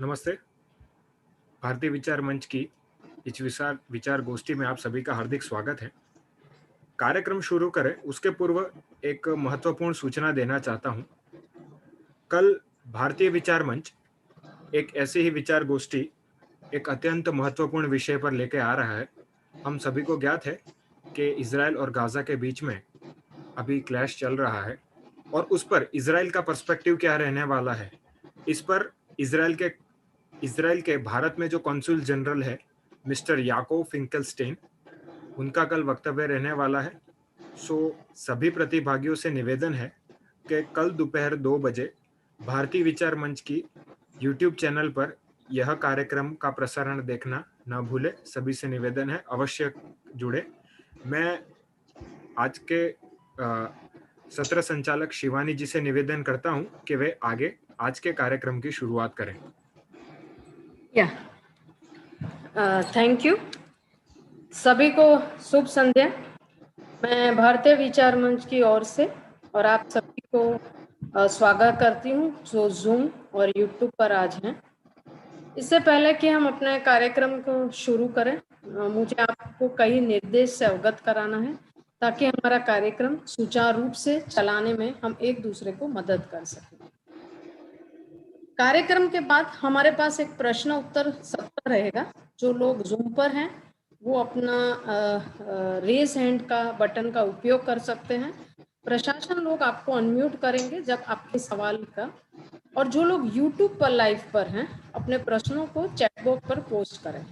नमस्ते। भारतीय विचार मंच की इस विचार विचार गोष्ठी में आप सभी का हार्दिक स्वागत है। कार्यक्रम शुरू करें उसके पूर्व एक महत्वपूर्ण सूचना देना चाहता हूं। कल भारतीय विचार मंच एक ऐसी ही विचार गोष्ठी एक अत्यंत महत्वपूर्ण विषय पर लेके आ रहा है। हम सभी को ज्ञात है कि इज़राइल और गाज़ा के बीच में अभी क्लैश चल रहा है और उस पर इज़राइल का पर्सपेक्टिव क्या रहने वाला है। इस पर इज़राइल के इज़राइल के भारत में जो कॉन्सुल जनरल है, मिस्टर याकोव फिंकेलस्टीन, उनका कल वक्तव्य रहने वाला है। सभी प्रतिभागियों से निवेदन है कि कल दोपहर 2 बजे भारतीय विचार मंच की यूट्यूब चैनल पर यह कार्यक्रम का प्रसारण देखना न भूलें। सभी से निवेदन है, अवश्य जुड़े। मैं आज के सत्र संचालक शिवानी जी से निवेदन करता हूं कि वे आगे आज के कार्यक्रम की शुरुआत करें। या थैंक यू। सभी को शुभ संध्या। मैं भारतीय विचार मंच की ओर से और आप सभी को स्वागत करती हूँ जो जूम और यूट्यूब पर आज हैं। इससे पहले कि हम अपने कार्यक्रम को शुरू करें, मुझे आपको कई निर्देश से अवगत कराना है ताकि हमारा कार्यक्रम सुचारू रूप से चलाने में हम एक दूसरे को मदद कर सकें। कार्यक्रम के बाद हमारे पास एक प्रश्न उत्तर सत्र रहेगा। जो लोग जूम पर हैं वो अपना रेज हैंड का बटन का उपयोग कर सकते हैं। प्रशासन लोग आपको अनम्यूट करेंगे जब आपके सवाल का, और जो लोग यूट्यूब पर लाइव पर हैं अपने प्रश्नों को चैट बॉक्स पर पोस्ट करें।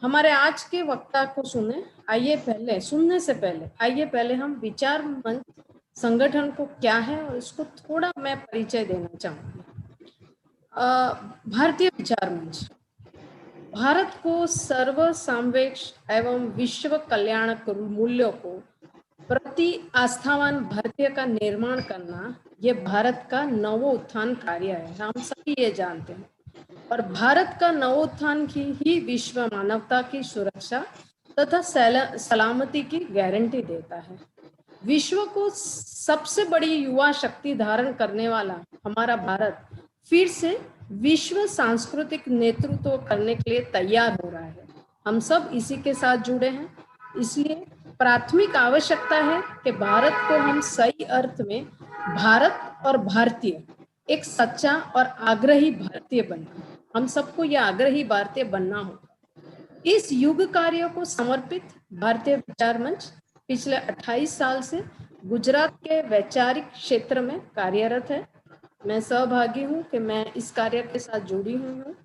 हमारे आज के वक्ता को सुनने से पहले हम विचार मंच संगठन को क्या है और इसको थोड़ा मैं परिचय देना चाहूंगी। भारतीय विचार मंच भारत को सर्वसापेक्ष एवं विश्व कल्याण मूल्यों को प्रति आस्थावान भारतीय का निर्माण करना, ये भारत का नवोत्थान कार्य है। हम सभी ये जानते हैं, और भारत का नवोत्थान ही विश्व मानवता की सुरक्षा तथा सलामती की गारंटी देता है। विश्व को सबसे बड़ी युवा शक्ति धारण करने वाला हमारा भारत फिर से विश्व सांस्कृतिक नेतृत्व करने के लिए तैयार हो रहा है। हम सब इसी के साथ जुड़े हैं, इसलिए प्राथमिक आवश्यकता है कि भारत को हम सही अर्थ में भारत और भारतीय, एक सच्चा और आग्रही भारतीय बने। हम सबको यह आग्रही भारतीय बनना होगा। इस युग कार्य को समर्पित भारतीय विचार मंच पिछले 28 साल से गुजरात के वैचारिक क्षेत्र में कार्यरत है। मैं सहभागी हूँ कि मैं इस कार्य के साथ जुड़ी हुई हूँ।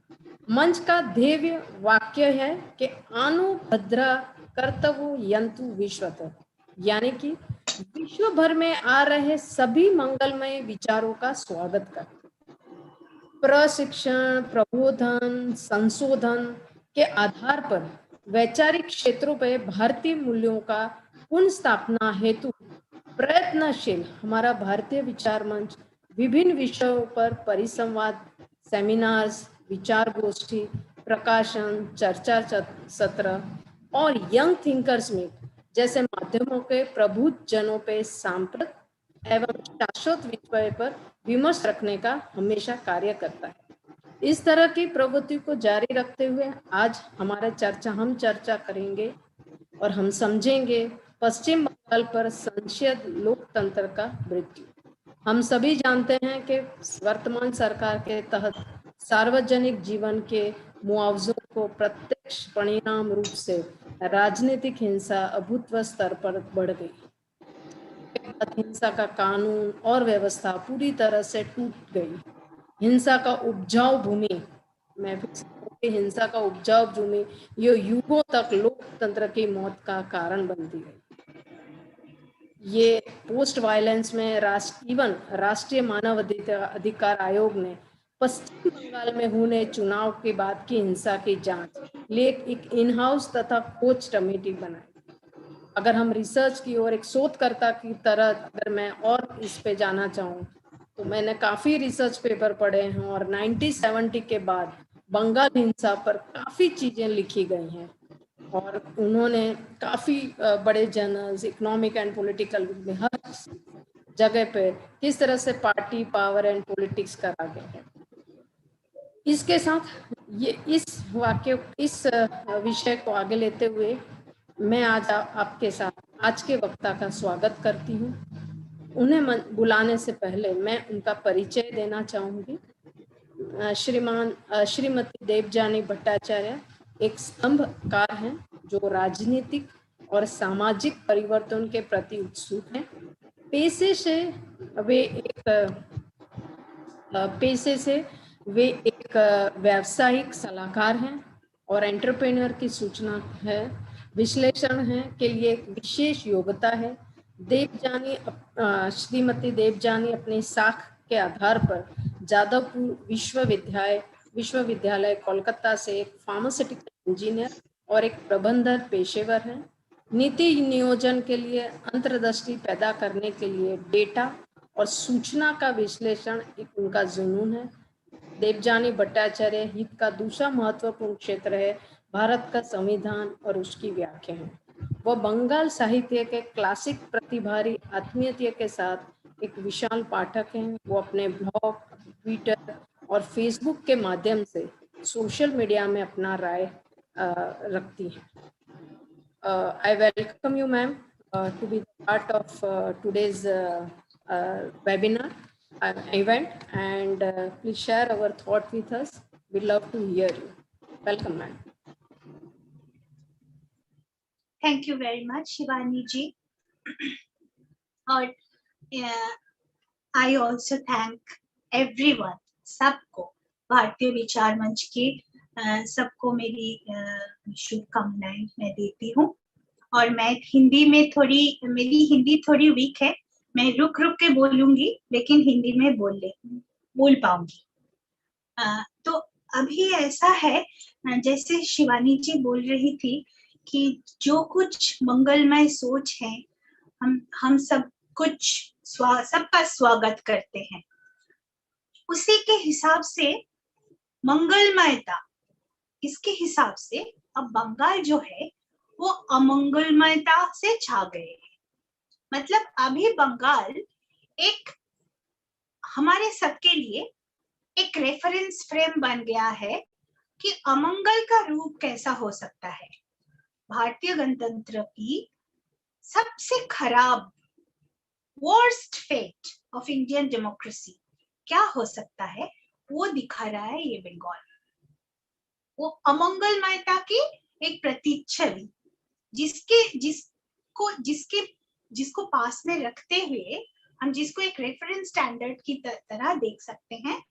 मंच का ध्येय वाक्य है कि आनु भद्रा कर्तव्य यंतु विश्वत, यानी कि विश्व भर में आ रहे सभी मंगलमय विचारों का स्वागत कर प्रशिक्षण, प्रबोधन, संशोधन के आधार पर वैचारिक क्षेत्रों पर भारतीय मूल्यों का पुनर्स्थापना हेतु प्रयत्नशील हमारा भारतीय विचार मंच विभिन्न विषयों पर परिसंवाद, सेमिनार्स, विचार गोष्ठी, प्रकाशन, चर्चा सत्र और यंग थिंकर्स मीट जैसे माध्यमों के प्रबुद्ध जनों पे सांप्रत एवं शाश्वत विषय पर विमर्श रखने का हमेशा कार्य करता है। इस तरह की प्रवृत्ति को जारी रखते हुए आज हम चर्चा करेंगे और हम समझेंगे पश्चिम बंगाल पर संसदीय लोकतंत्र का मृत्यु। हम सभी जानते हैं कि वर्तमान सरकार के तहत सार्वजनिक जीवन के मुआवजों को प्रत्यक्ष परिणाम रूप से राजनीतिक हिंसा अभूतपूर्व स्तर पर बढ़ गई। हिंसा का कानून और व्यवस्था पूरी तरह से टूट गई। हिंसा का उपजाऊ भूमि, हिंसा का उपजाऊ भूमि ये युगों तक लोकतंत्र की मौत का कारण बनती है। ये पोस्ट वायलेंस में राष्ट्रीय मानव अधिकार आयोग ने पश्चिम बंगाल में होने चुनाव के बाद की हिंसा की जांच लिए एक इन हाउस तथा खोज कमेटी बनाई। अगर हम रिसर्च की और एक शोधकर्ता की तरह अगर मैं और इस पे जाना चाहूँ तो मैंने काफी रिसर्च पेपर पढ़े हैं और 1970 के बाद बंगाल हिंसा पर काफी चीजें लिखी गई हैं, और उन्होंने काफी बड़े जर्नल्स, इकोनॉमिक एंड पॉलिटिकल में हर जगह पे किस तरह से पार्टी पावर एंड पॉलिटिक्स करा गया है। इसके साथ ये इस विषय को आगे लेते हुए मैं आज आपके साथ आज के वक्ता का स्वागत करती हूँ। उन्हें बुलाने से पहले मैं उनका परिचय देना चाहूँगी। श्रीमती देवजानी भट्टाचार्य एक स्तंभकार हैं जो राजनीतिक और सामाजिक परिवर्तन के प्रति उत्सुक हैं। पेशे से वे एक व्यावसायिक सलाहकार हैं और एंटरप्रेन्योर की सूचना है विश्लेषण है के लिए एक विशेष योग्यता है। श्रीमती देवजानी अपनी साख के आधार पर जादवपुर विश्वविद्यालय कोलकाता से एक फार्मास्यूटिकल इंजीनियर और एक प्रबंधन पेशेवर हैं। नीति नियोजन के लिए अंतर्दृष्टि पैदा करने के लिए डेटा और सूचना का विश्लेषण एक उनका जुनून है। देवजानी भट्टाचार्य हित का दूसरा महत्वपूर्ण क्षेत्र है भारत का संविधान और उसकी व्याख्या है। वह बंगाल साहित्य के क्लासिक प्रतिभारी आत्मीयता के साथ एक विशाल पाठक हैं। वो अपने ब्लॉग, ट्विटर और फेसबुक के माध्यम से सोशल मीडिया में अपना राय रखती हैं। I welcome you, ma'am, to be part of today's webinar event, and please share our thought with us. We'd love to hear you. Welcome, ma'am. Thank you very much, Shivani ji. और I also thank everyone, सबको, भारतीय विचार मंच की सबको मेरी शुभकामनाएं मैं देती हूँ। और मैं मेरी हिंदी थोड़ी वीक है, मैं रुक के बोलूंगी लेकिन हिंदी में बोल पाऊंगी। तो अभी ऐसा है, जैसे शिवानी जी बोल रही थी कि जो कुछ मंगलमय सोच है, हम सबका स्वागत करते हैं। उसी के हिसाब से मंगलमयता, इसके हिसाब से अब बंगाल जो है वो अमंगलमयता से छा गए हैं। मतलब अभी बंगाल एक हमारे सबके लिए एक रेफरेंस फ्रेम बन गया है कि अमंगल का रूप कैसा हो सकता है। भारतीय गणतंत्र की सबसे खराब worst fate of Indian democracy क्या हो सकता है, वो दिखा रहा है ये बंगाल। वो अमंगलमयता की एक प्रतीक छवि जिसको पास में रखते हुए हम जिसको एक रेफरेंस स्टैंडर्ड की तरह देख सकते हैं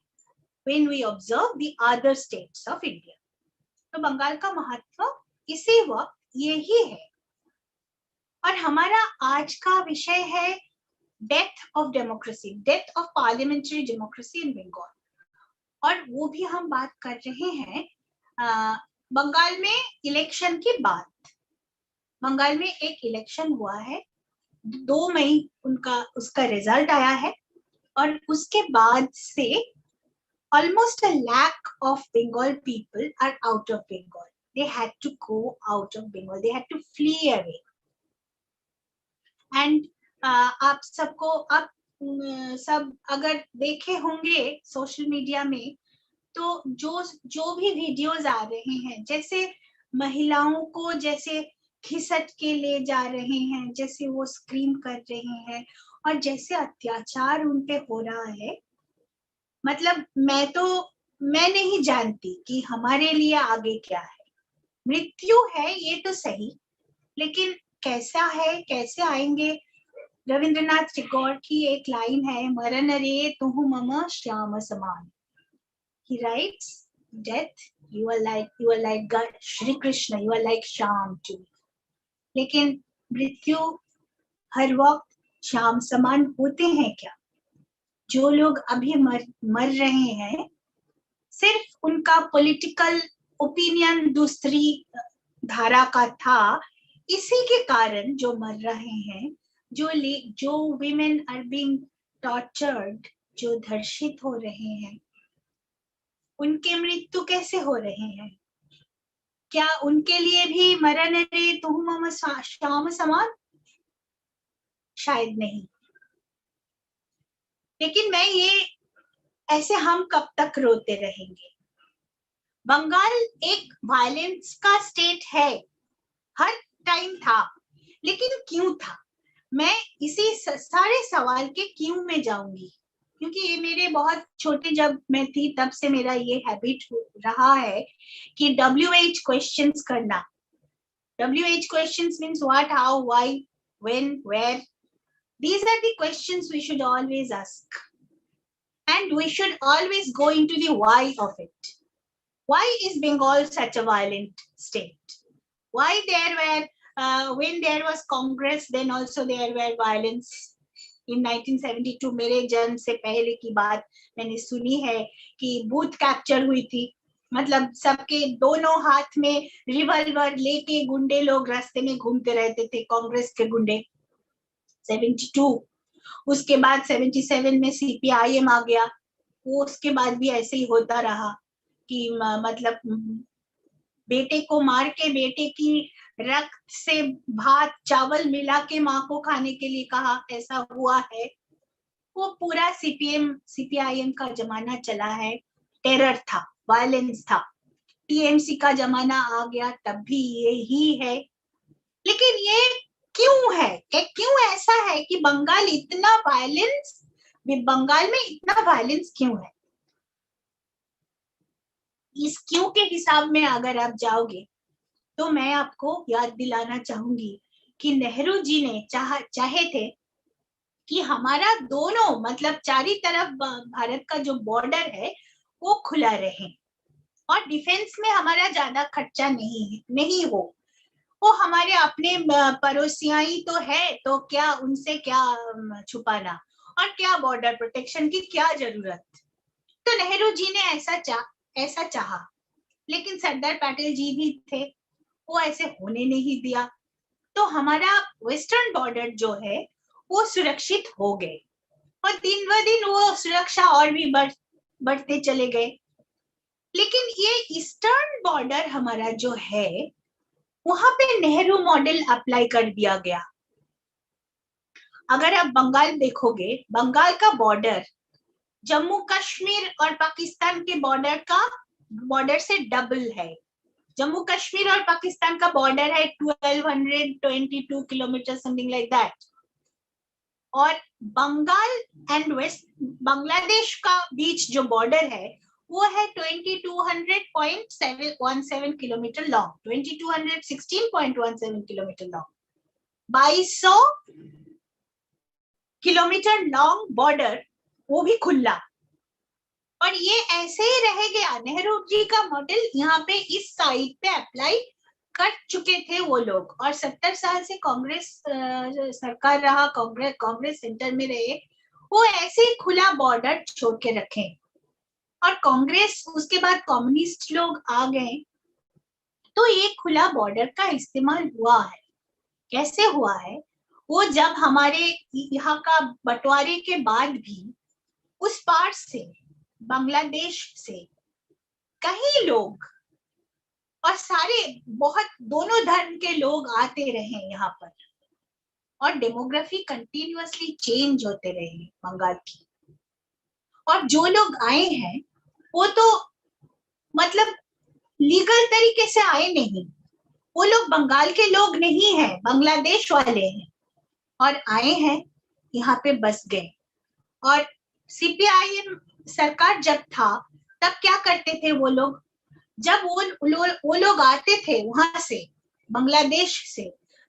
when we observe the other states of India। तो बंगाल का महत्व इसी वक्त यही है। और हमारा आज का विषय है death of democracy, death of parliamentary democracy in Bengal. और वो भी हम बात कर रहे हैं बंगाल में इलेक्शन की बात। बंगाल में एक इलेक्शन हुआ है, 2 मई उसका रिजल्ट आया है, और उसके बाद से almost 1 lakh of Bengal people are out of Bengal. They had to go out of Bengal. They had to flee away. And आप सब अगर देखे होंगे सोशल मीडिया में, तो जो भी वीडियोस आ रहे हैं, जैसे महिलाओं को जैसे खिसट के ले जा रहे हैं, जैसे वो स्क्रीम कर रहे हैं, और जैसे अत्याचार उन पे हो रहा है, मतलब मैं नहीं जानती कि हमारे लिए आगे क्या है। मृत्यु है ये तो सही, लेकिन कैसा है, कैसे आएंगे। रविंद्रनाथ टैगोर की एक लाइन है, मरण रे तुहु मम श्याम समान। He writes, death, you are like God, Shri Krishna, you are like Sham to me। लेकिन मृत्यु हर वक्त श्याम समान होते हैं क्या? जो लोग अभी मर रहे हैं, सिर्फ उनका पॉलिटिकल ओपिनियन दूसरी धारा का था, इसी के कारण जो मर रहे हैं, जो women are being tortured, जो धर्षित हो रहे हैं, उनके मृत्यु कैसे हो रहे हैं? क्या उनके लिए भी मरण रे तुहु मम श्याम समान? शायद नहीं। लेकिन ऐसे हम कब तक रोते रहेंगे? बंगाल एक वायलेंस का स्टेट है, हर टाइम था, लेकिन क्यों था? मैं इसी सारे सवाल के क्यों में जाऊंगी, क्योंकि ये मेरे बहुत छोटे जब मैं थी तब से मेरा ये हैबिट रहा है कि WH क्वेश्चंस करना. WH questions means what, how, why, when, where. These are the questions we should always ask. And we should always go into the why of it. Why is Bengal such a violent state? Why there were, when there was Congress, then also there were violence. In 1972, मेरे जन्म से पहले की बात मैंने सुनी है कि बूथ कैप्चर हुई थी. मतलब सबके दोनों हाथ में रिवॉल्वर लेके गुंडे लोग रास्ते में घूमते रहते थे, कांग्रेस के गुंडे. 72, उसके बाद 77 में CPIM आ गया. वो उसके बाद भी ऐसे ही होता रहा कि मतलब बेटे को मार के बेटे की रक्त से भात चावल मिला के माँ को खाने के लिए कहा, ऐसा हुआ है. वो पूरा CPIM का जमाना चला है. टेरर था, वायलेंस था. TMC का जमाना आ गया, तब भी यही है. लेकिन ये क्यों है, क्यों ऐसा है कि बंगाल में इतना वायलेंस क्यों है? इस क्यों के हिसाब में अगर आप जाओगे तो मैं आपको याद दिलाना चाहूंगी कि नेहरू जी ने चाहे थे कि हमारा दोनों मतलब चारी तरफ भारत का जो बॉर्डर है वो खुला रहे और डिफेंस में हमारा ज्यादा खर्चा नहीं हो. वो हमारे अपने पड़ोसियाई तो है, तो क्या उनसे क्या छुपाना और क्या बॉर्डर प्रोटेक्शन की क्या जरूरत. तो नेहरू जी ने ऐसा चाहा, लेकिन सरदार पटेल जी भी थे, वो ऐसे होने नहीं दिया. तो हमारा वेस्टर्न बॉर्डर जो है वो सुरक्षित हो गए और दिन ब दिन वो सुरक्षा और भी बढ़ते चले गए. लेकिन ये ईस्टर्न बॉर्डर हमारा जो है वहां पे नेहरू मॉडल अप्लाई कर दिया गया. अगर आप बंगाल देखोगे, बंगाल का बॉर्डर जम्मू कश्मीर और पाकिस्तान के बॉर्डर से डबल है. जम्मू कश्मीर और पाकिस्तान का बॉर्डर है 1222 किलोमीटर, समथिंग लाइक दैट. और बंगाल एंड वेस्ट बांग्लादेश का बीच जो बॉर्डर है वो है 2200.17 kilometre long, 2216.17 kilometre long. 2200 kilometre long border, वो भी खुला. और ये ऐसे ही रह गया. नेहरू जी का मॉडल यहाँ पे इस साइड पे अप्लाई कर चुके थे वो लोग. और 70 साल से कांग्रेस सरकार रहा, कांग्रेस सेंटर में रहे, वो ऐसे ही खुला बॉर्डर छोड़ के रखे. और कांग्रेस उसके बाद कम्युनिस्ट लोग आ गए तो ये खुला बॉर्डर का इस्तेमाल हुआ है. कैसे हुआ है? वो जब हमारे यहाँ का बंटवारे के बाद भी उस पार से, बांग्लादेश से कई लोग और सारे बहुत दोनों धर्म के लोग आते रहे यहाँ पर और डेमोग्राफी कंटिन्यूअसली चेंज होते रहे बंगाल की. और जो लोग आए हैं वो तो मतलब लीगल तरीके से आए नहीं, वो लोग बंगाल के लोग नहीं हैं, बांग्लादेश वाले हैं और आए हैं यहाँ पे बस गए. और CPIM सरकार जब था तब क्या करते थे वो लोग, जब वो लोग आते थे वहां से बांग्लादेश से,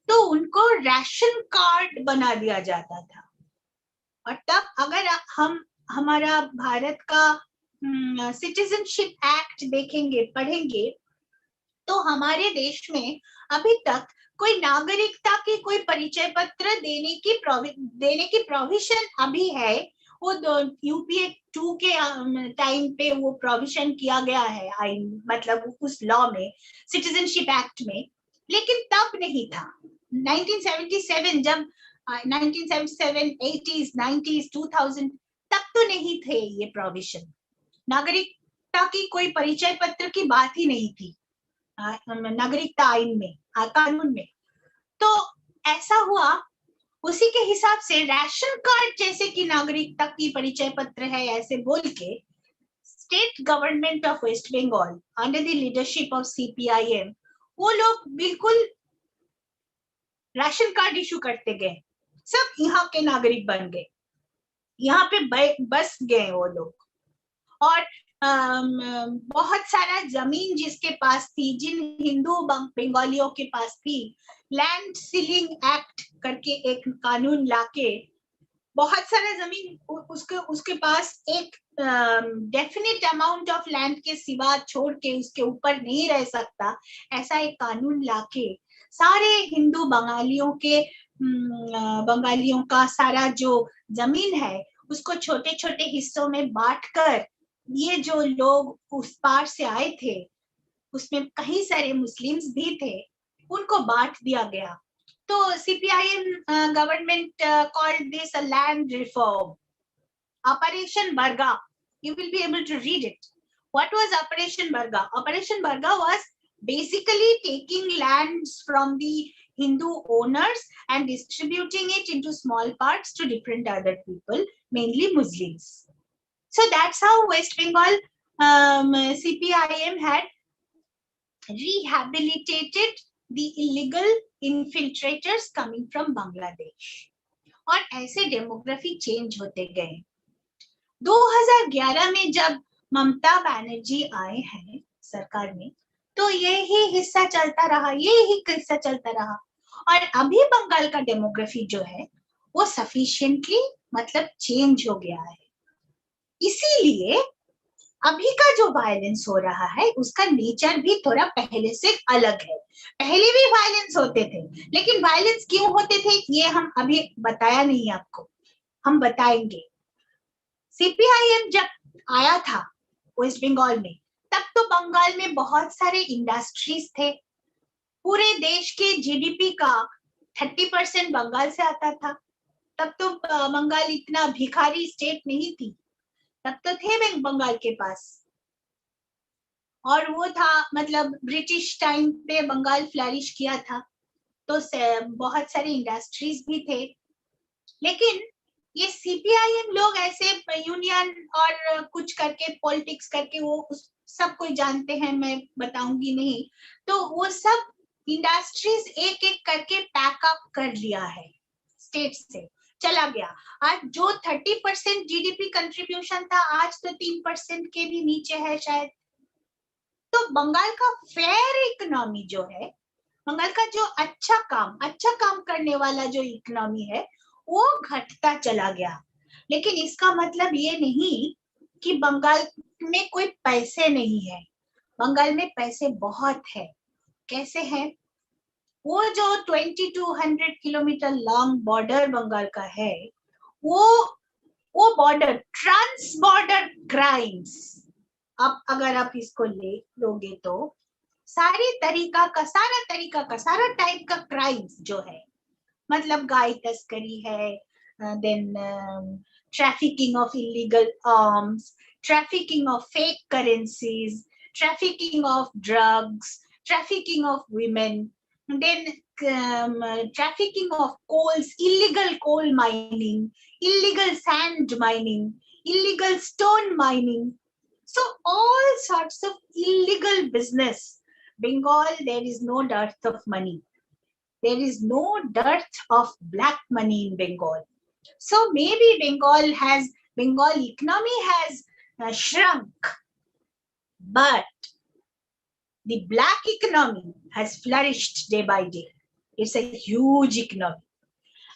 तो उनको राशन कार्ड बना दिया जाता था. और तब अगर हमारा भारत का सिटीजनशिप एक्ट देखेंगे, पढ़ेंगे, तो हमारे देश में अभी तक कोई नागरिकता की कोई परिचय पत्र देने की प्रोविजन अभी है. वो UPA 2 के टाइम पे वो प्रोविजन किया गया है आइन, मतलब उस लॉ में, सिटीजनशिप एक्ट में. लेकिन तब नहीं था. 1977 जब 1977, 80s, 90s, 2000 तब तो नहीं थे ये प्रोविजन. नागरिकता की कोई परिचय पत्र की बात ही नहीं थी नागरिकता आइन में, कानून में. तो ऐसा हुआ, उसी के हिसाब से राशन कार्ड जैसे कि नागरिकता की परिचय पत्र है ऐसे बोल के state government of West Bengal under the leadership of CPIM, वो लोग बिल्कुल राशन कार्ड इशू करते गए, सब यहाँ के नागरिक बन गए, यहाँ पे बस गए वो लोग। और बहुत सारा जमीन जिसके पास थी, जिन हिंदू बंगालियों के पास थी, लैंड सीलिंग एक्ट करके एक कानून लाके बहुत सारा जमीन उसके पास एक डेफिनेट अमाउंट ऑफ लैंड के सिवा छोड़ के उसके ऊपर नहीं रह सकता, ऐसा एक कानून लाके सारे हिंदू बंगालियों का सारा जो जमीन है उसको छोटे छोटे हिस्सों में बांटकर, ये जो लोग उस पार से आए थे, उसमें कई सारे मुस्लिम्स भी थे, उनको बांट दिया गया। तो CPIM government called this a land reform, Operation Barga. You will be able to read it. What was Operation Barga? Operation Barga was basically taking lands from the Hindu owners and distributing it into small parts to different other people, mainly Muslims. So that's how West Bengal CPIM had rehabilitated the illegal infiltrators coming from Bangladesh. और ऐसे demography change होते गए। 2011 में जब ममता बनर्जी आए हैं सरकार में, तो यही हिस्सा चलता रहा, और अभी बंगाल का डेमोग्राफी जो है वो सफिशिएंटली मतलब चेंज हो गया है। इसीलिए अभी का जो वायलेंस हो रहा है उसका नेचर भी थोड़ा पहले से अलग है। पहले भी वायलेंस होते थे, लेकिन वायलेंस क्यों होते थे ये हम अभी बताया नहीं आपको, हम बताएंगे। CPIM जब आया था वेस्ट बंगाल में, तब तो बंगाल में बहुत सारे इंडस्ट्रीज थे। पूरे देश के GDP का 30% बंगाल से आता था। तब तो बंगाल इतना भिखारी स्टेट नहीं थी, तब तो थे बंगाल के पास, और वो था मतलब ब्रिटिश टाइम पे बंगाल फ्लरिश किया था, तो बहुत सारे इंडस्ट्रीज भी थे। लेकिन ये CPIM लोग ऐसे यूनियन और कुछ करके पॉलिटिक्स करके, वो सब कोई जानते हैं, मैं बताऊंगी नहीं, तो वो सब इंडस्ट्रीज एक एक करके पैकअप कर लिया है, स्टेट से चला गया। आज जो 30% GDP कंट्रीब्यूशन था, आज तो 3% के भी नीचे है शायद। तो बंगाल का फेयर इकोनॉमी जो है, बंगाल का जो अच्छा काम करने वाला जो इकोनॉमी है, वो घटता चला गया। लेकिन इसका मतलब ये नहीं कि बंगाल में कोई पैसे नहीं है, बंगाल में पैसे बहुत है। कैसे है? वो जो 2200 किलोमीटर लॉन्ग बॉर्डर बंगाल का है, वो बॉर्डर ट्रांस बॉर्डर क्राइम्स, अब अगर आप इसको ले लोगे तो सारा टाइप का क्राइम्स जो है, मतलब गाय तस्करी है, then trafficking of illegal arms, trafficking of fake currencies, trafficking of drugs, trafficking of women, then trafficking of coals, illegal coal mining, illegal sand mining, illegal stone mining. So all sorts of illegal business. Bengal, there is no dearth of money. There is no dearth of black money in Bengal. So maybe Bengal economy has shrunk, but the black economy has flourished day by day. It's a huge economy,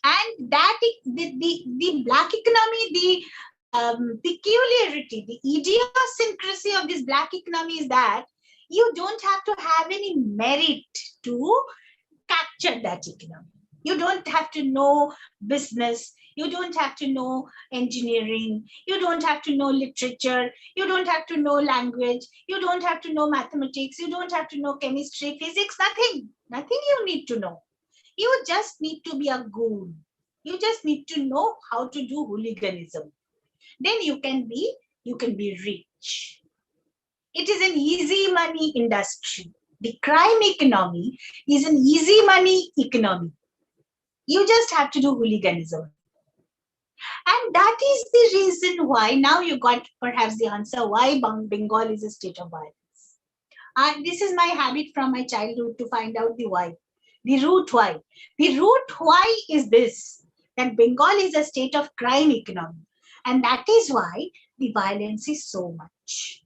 and that the black economy, the peculiarity, the idiosyncrasy of this black economy is that you don't have to have any merit to capture that economy. You don't have to know business. You don't have to know engineering. You don't have to know literature. You don't have to know language. You don't have to know mathematics. You don't have to know chemistry, physics, nothing. Nothing you need to know. You just need to be a goon. You just need to know how to do hooliganism. Then you can be rich. It is an easy money industry. The crime economy is an easy money economy. You just have to do hooliganism. And that is the reason why, now you got perhaps the answer why Bengal is a state of violence. And this is my habit from my childhood to find out the why, the root why. The root why is this, that Bengal is a state of crime economy. And that is why the violence is so much.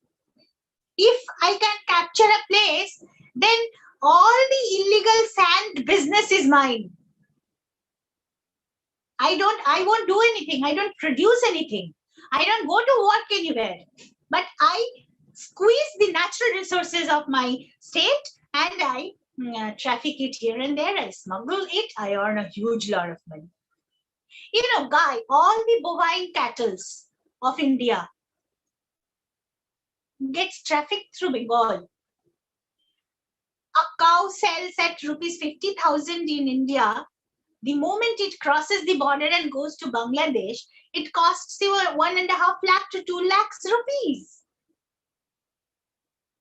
If I can capture a place, then all the illegal sand business is mine. I won't do anything. I don't produce anything. I don't go to work anywhere. But I squeeze the natural resources of my state and I traffic it here and there. I smuggle it. I earn a huge lot of money. You know, Guy, all the bovine cattle of India gets trafficked through Bengal. A cow sells at rupees 50,000 in India. The moment it crosses the border and goes to Bangladesh, it costs you 1.5 lakh to 2 lakhs rupees.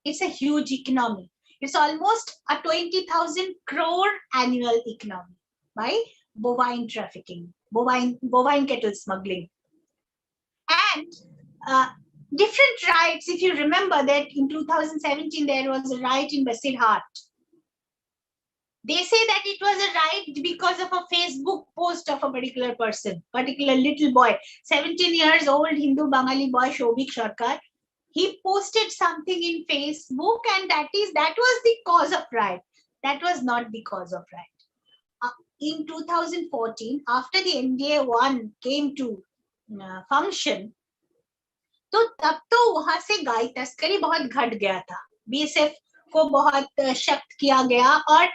It's a huge economy. It's almost a 20,000 crore annual economy by bovine trafficking, bovine cattle smuggling. And different riots, if you remember that in 2017, there was a riot in Basirhat. They say that it was a riot because of a Facebook post of a particular person, particular little boy, 17 years old Hindu Bengali boy, Shobik Sarkar. He posted something in Facebook and that was the cause of riot. That was not the cause of riot. In 2014, after the NDA 1 came to function, तो तब तो वहां से गाय तस्करी बहुत घट गया था. BSF को बहुत सख्त किया गया और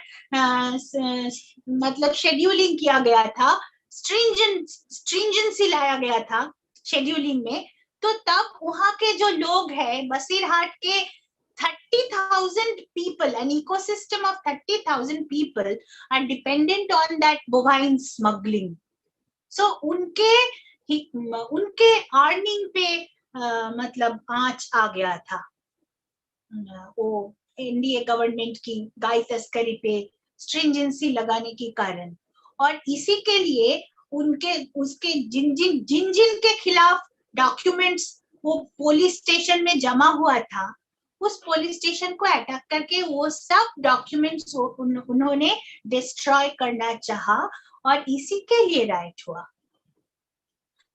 मतलब शेड्यूलिंग किया गया था, स्ट्रिंजेंसी लाया गया था शेड्यूलिंग में. तो तब वहां के जो लोग हैं बसीरहाट के 30,000 people, an ecosystem of 30,000 people are dependent on that bovine smuggling. So उनके earning पे मतलब आंच आ गया था वो एनडीए गवर्नमेंट की गाय तस्करी पे स्ट्रिंजेंसी लगाने के कारण. और इसी के लिए उसके जिन के खिलाफ डॉक्यूमेंट्स वो पुलिस स्टेशन में जमा हुआ था, उस पुलिस स्टेशन को अटैक करके वो सब डॉक्यूमेंट्स उन्होंने डिस्ट्रॉय करना चाहा और इसी के लिए राइट हुआ.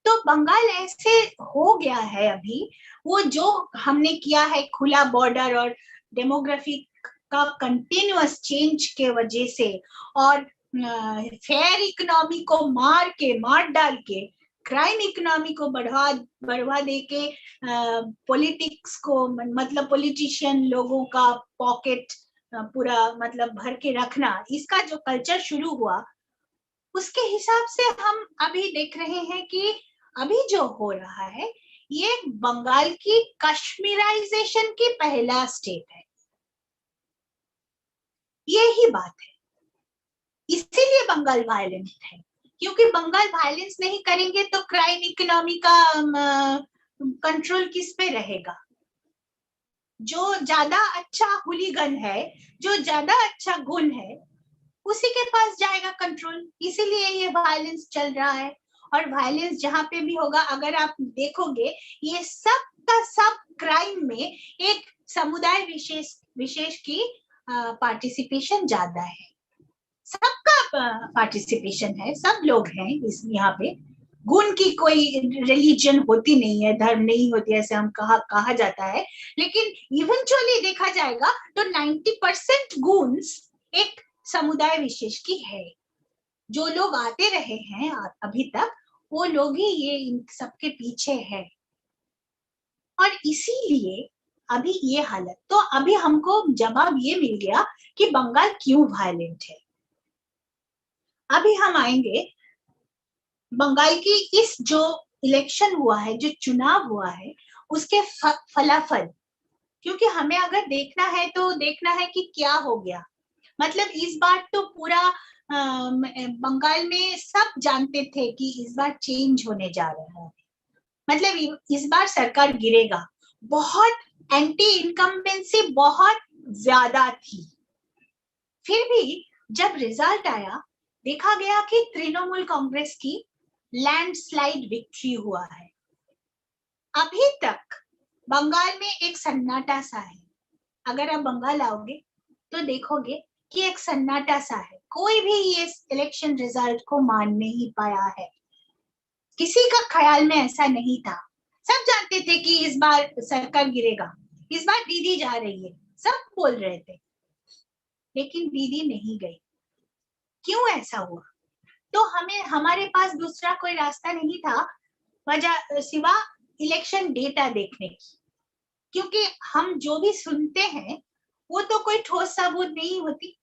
तो बंगाल ऐसे हो गया है अभी, वो जो हमने किया है खुला बॉर्डर और डेमोग्राफी का कंटिन्यूअस चेंज के वजह से और फेयर इकोनॉमी को मार डाल के क्राइम इकोनॉमी को बढ़वा दे के पॉलिटिक्स को मतलब पॉलिटिशियन लोगों का पॉकेट पूरा मतलब भर के रखना, इसका जो कल्चर शुरू हुआ उसके हिसाब से हम अभी देख रहे हैं कि अभी जो हो रहा है ये बंगाल की कश्मीराइजेशन की पहला स्टेप है. यही बात है, इसीलिए बंगाल वायलेंट है, क्योंकि बंगाल वायलेंस नहीं करेंगे तो क्राइम इकोनॉमी का कंट्रोल किस पे रहेगा. जो ज्यादा अच्छा हुलीगन है, जो ज्यादा अच्छा गुण है, उसी के पास जाएगा कंट्रोल. इसीलिए ये वायलेंस चल रहा है. और वायलेंस जहां पे भी होगा, अगर आप देखोगे ये सब का सब क्राइम में एक समुदाय विशेष की पार्टिसिपेशन ज्यादा है. सबका पार्टिसिपेशन है, सब लोग हैं इस यहाँ पे. गुण की कोई रिलीजन होती नहीं है, धर्म नहीं होती ऐसे हम कहा जाता है, लेकिन इवेंचुअली देखा जाएगा तो 90% गुण्स एक समुदाय विशेष की है. जो लोग आते रहे हैं अभी तक वो लोग ही ये इन सबके पीछे है. और इसीलिए अभी ये हालत. तो अभी हमको जवाब ये मिल गया कि बंगाल क्यों वायलेंट है. अभी हम आएंगे बंगाल की इस जो इलेक्शन हुआ है, जो चुनाव हुआ है, उसके फलाफल. क्योंकि हमें अगर देखना है तो देखना है कि क्या हो गया. मतलब इस बार तो पूरा बंगाल में सब जानते थे कि इस बार चेंज होने जा रहा है. मतलब इस बार सरकार गिरेगा. बहुत एंटी इनकम्बेंसी बहुत ज्यादा थी. फिर भी जब रिजल्ट आया देखा गया कि तृणमूल कांग्रेस की लैंडस्लाइड विक्ट्री हुआ है। अभी तक बंगाल में एक सन्नाटा सा है। अगर आप बंगाल आओगे तो देखोगे कि एक सन्नाटा सा है, कोई भी ये इलेक्शन रिजल्ट को मान नहीं पाया है। किसी का ख्याल में ऐसा नहीं था। सब जानते थे कि इस बार सरकार गिरेगा, इस बार दीदी जा रही है, सब बोल रहे थे, लेकिन दीदी नहीं गई। क्यों ऐसा हुआ? तो हमारे पास दूसरा कोई रास्ता नहीं था वजह सिवा इलेक्शन डेटा देखने की, क्योंकि हम जो भी सुनते हैं वो तो कोई ठोस सबूत नहीं होती।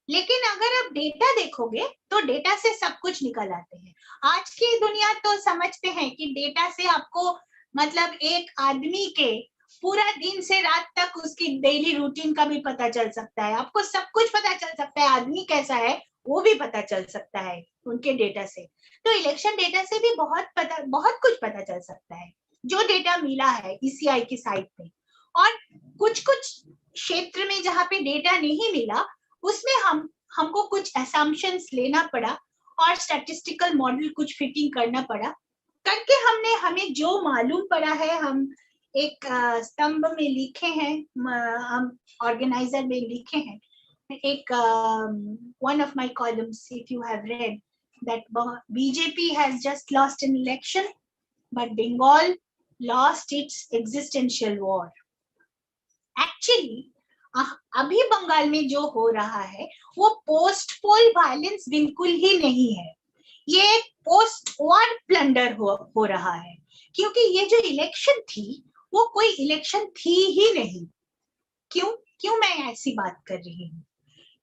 लेकिन अगर आप डेटा देखोगे तो डेटा से सब कुछ निकल आते हैं। आज की दुनिया तो समझते हैं कि डेटा से आपको मतलब एक आदमी के पूरा दिन से रात तक उसकी डेली रूटीन का भी पता चल सकता है, आपको सब कुछ पता चल सकता है, आदमी कैसा है वो भी पता चल सकता है उनके डेटा से। तो इलेक्शन डेटा से भी बहुत कुछ पता चल सकता है जो डेटा मिला है ईसीआई की साइट पे। और कुछ क्षेत्र में जहाँ पे डेटा नहीं मिला उसमें हमको कुछ असम्पशंस लेना पड़ा और स्टैटिस्टिकल मॉडल कुछ फिटिंग करना पड़ा। करके हमें जो मालूम पड़ा है हम एक स्तंभ में लिखे हैं, हम ऑर्गेनाइजर में लिखे हैं। एक one of my columns, if you have read, that BJP has just lost an election, but Bengal lost its existential war. Actually, अभी बंगाल में जो हो रहा है वो पोस्ट पोल वायलेंस बिल्कुल ही नहीं है, ये पोस्ट वॉर प्लंडर हो रहा है। क्योंकि ये जो इलेक्शन थी वो कोई इलेक्शन थी ही नहीं। क्यों मैं ऐसी बात कर रही हूँ?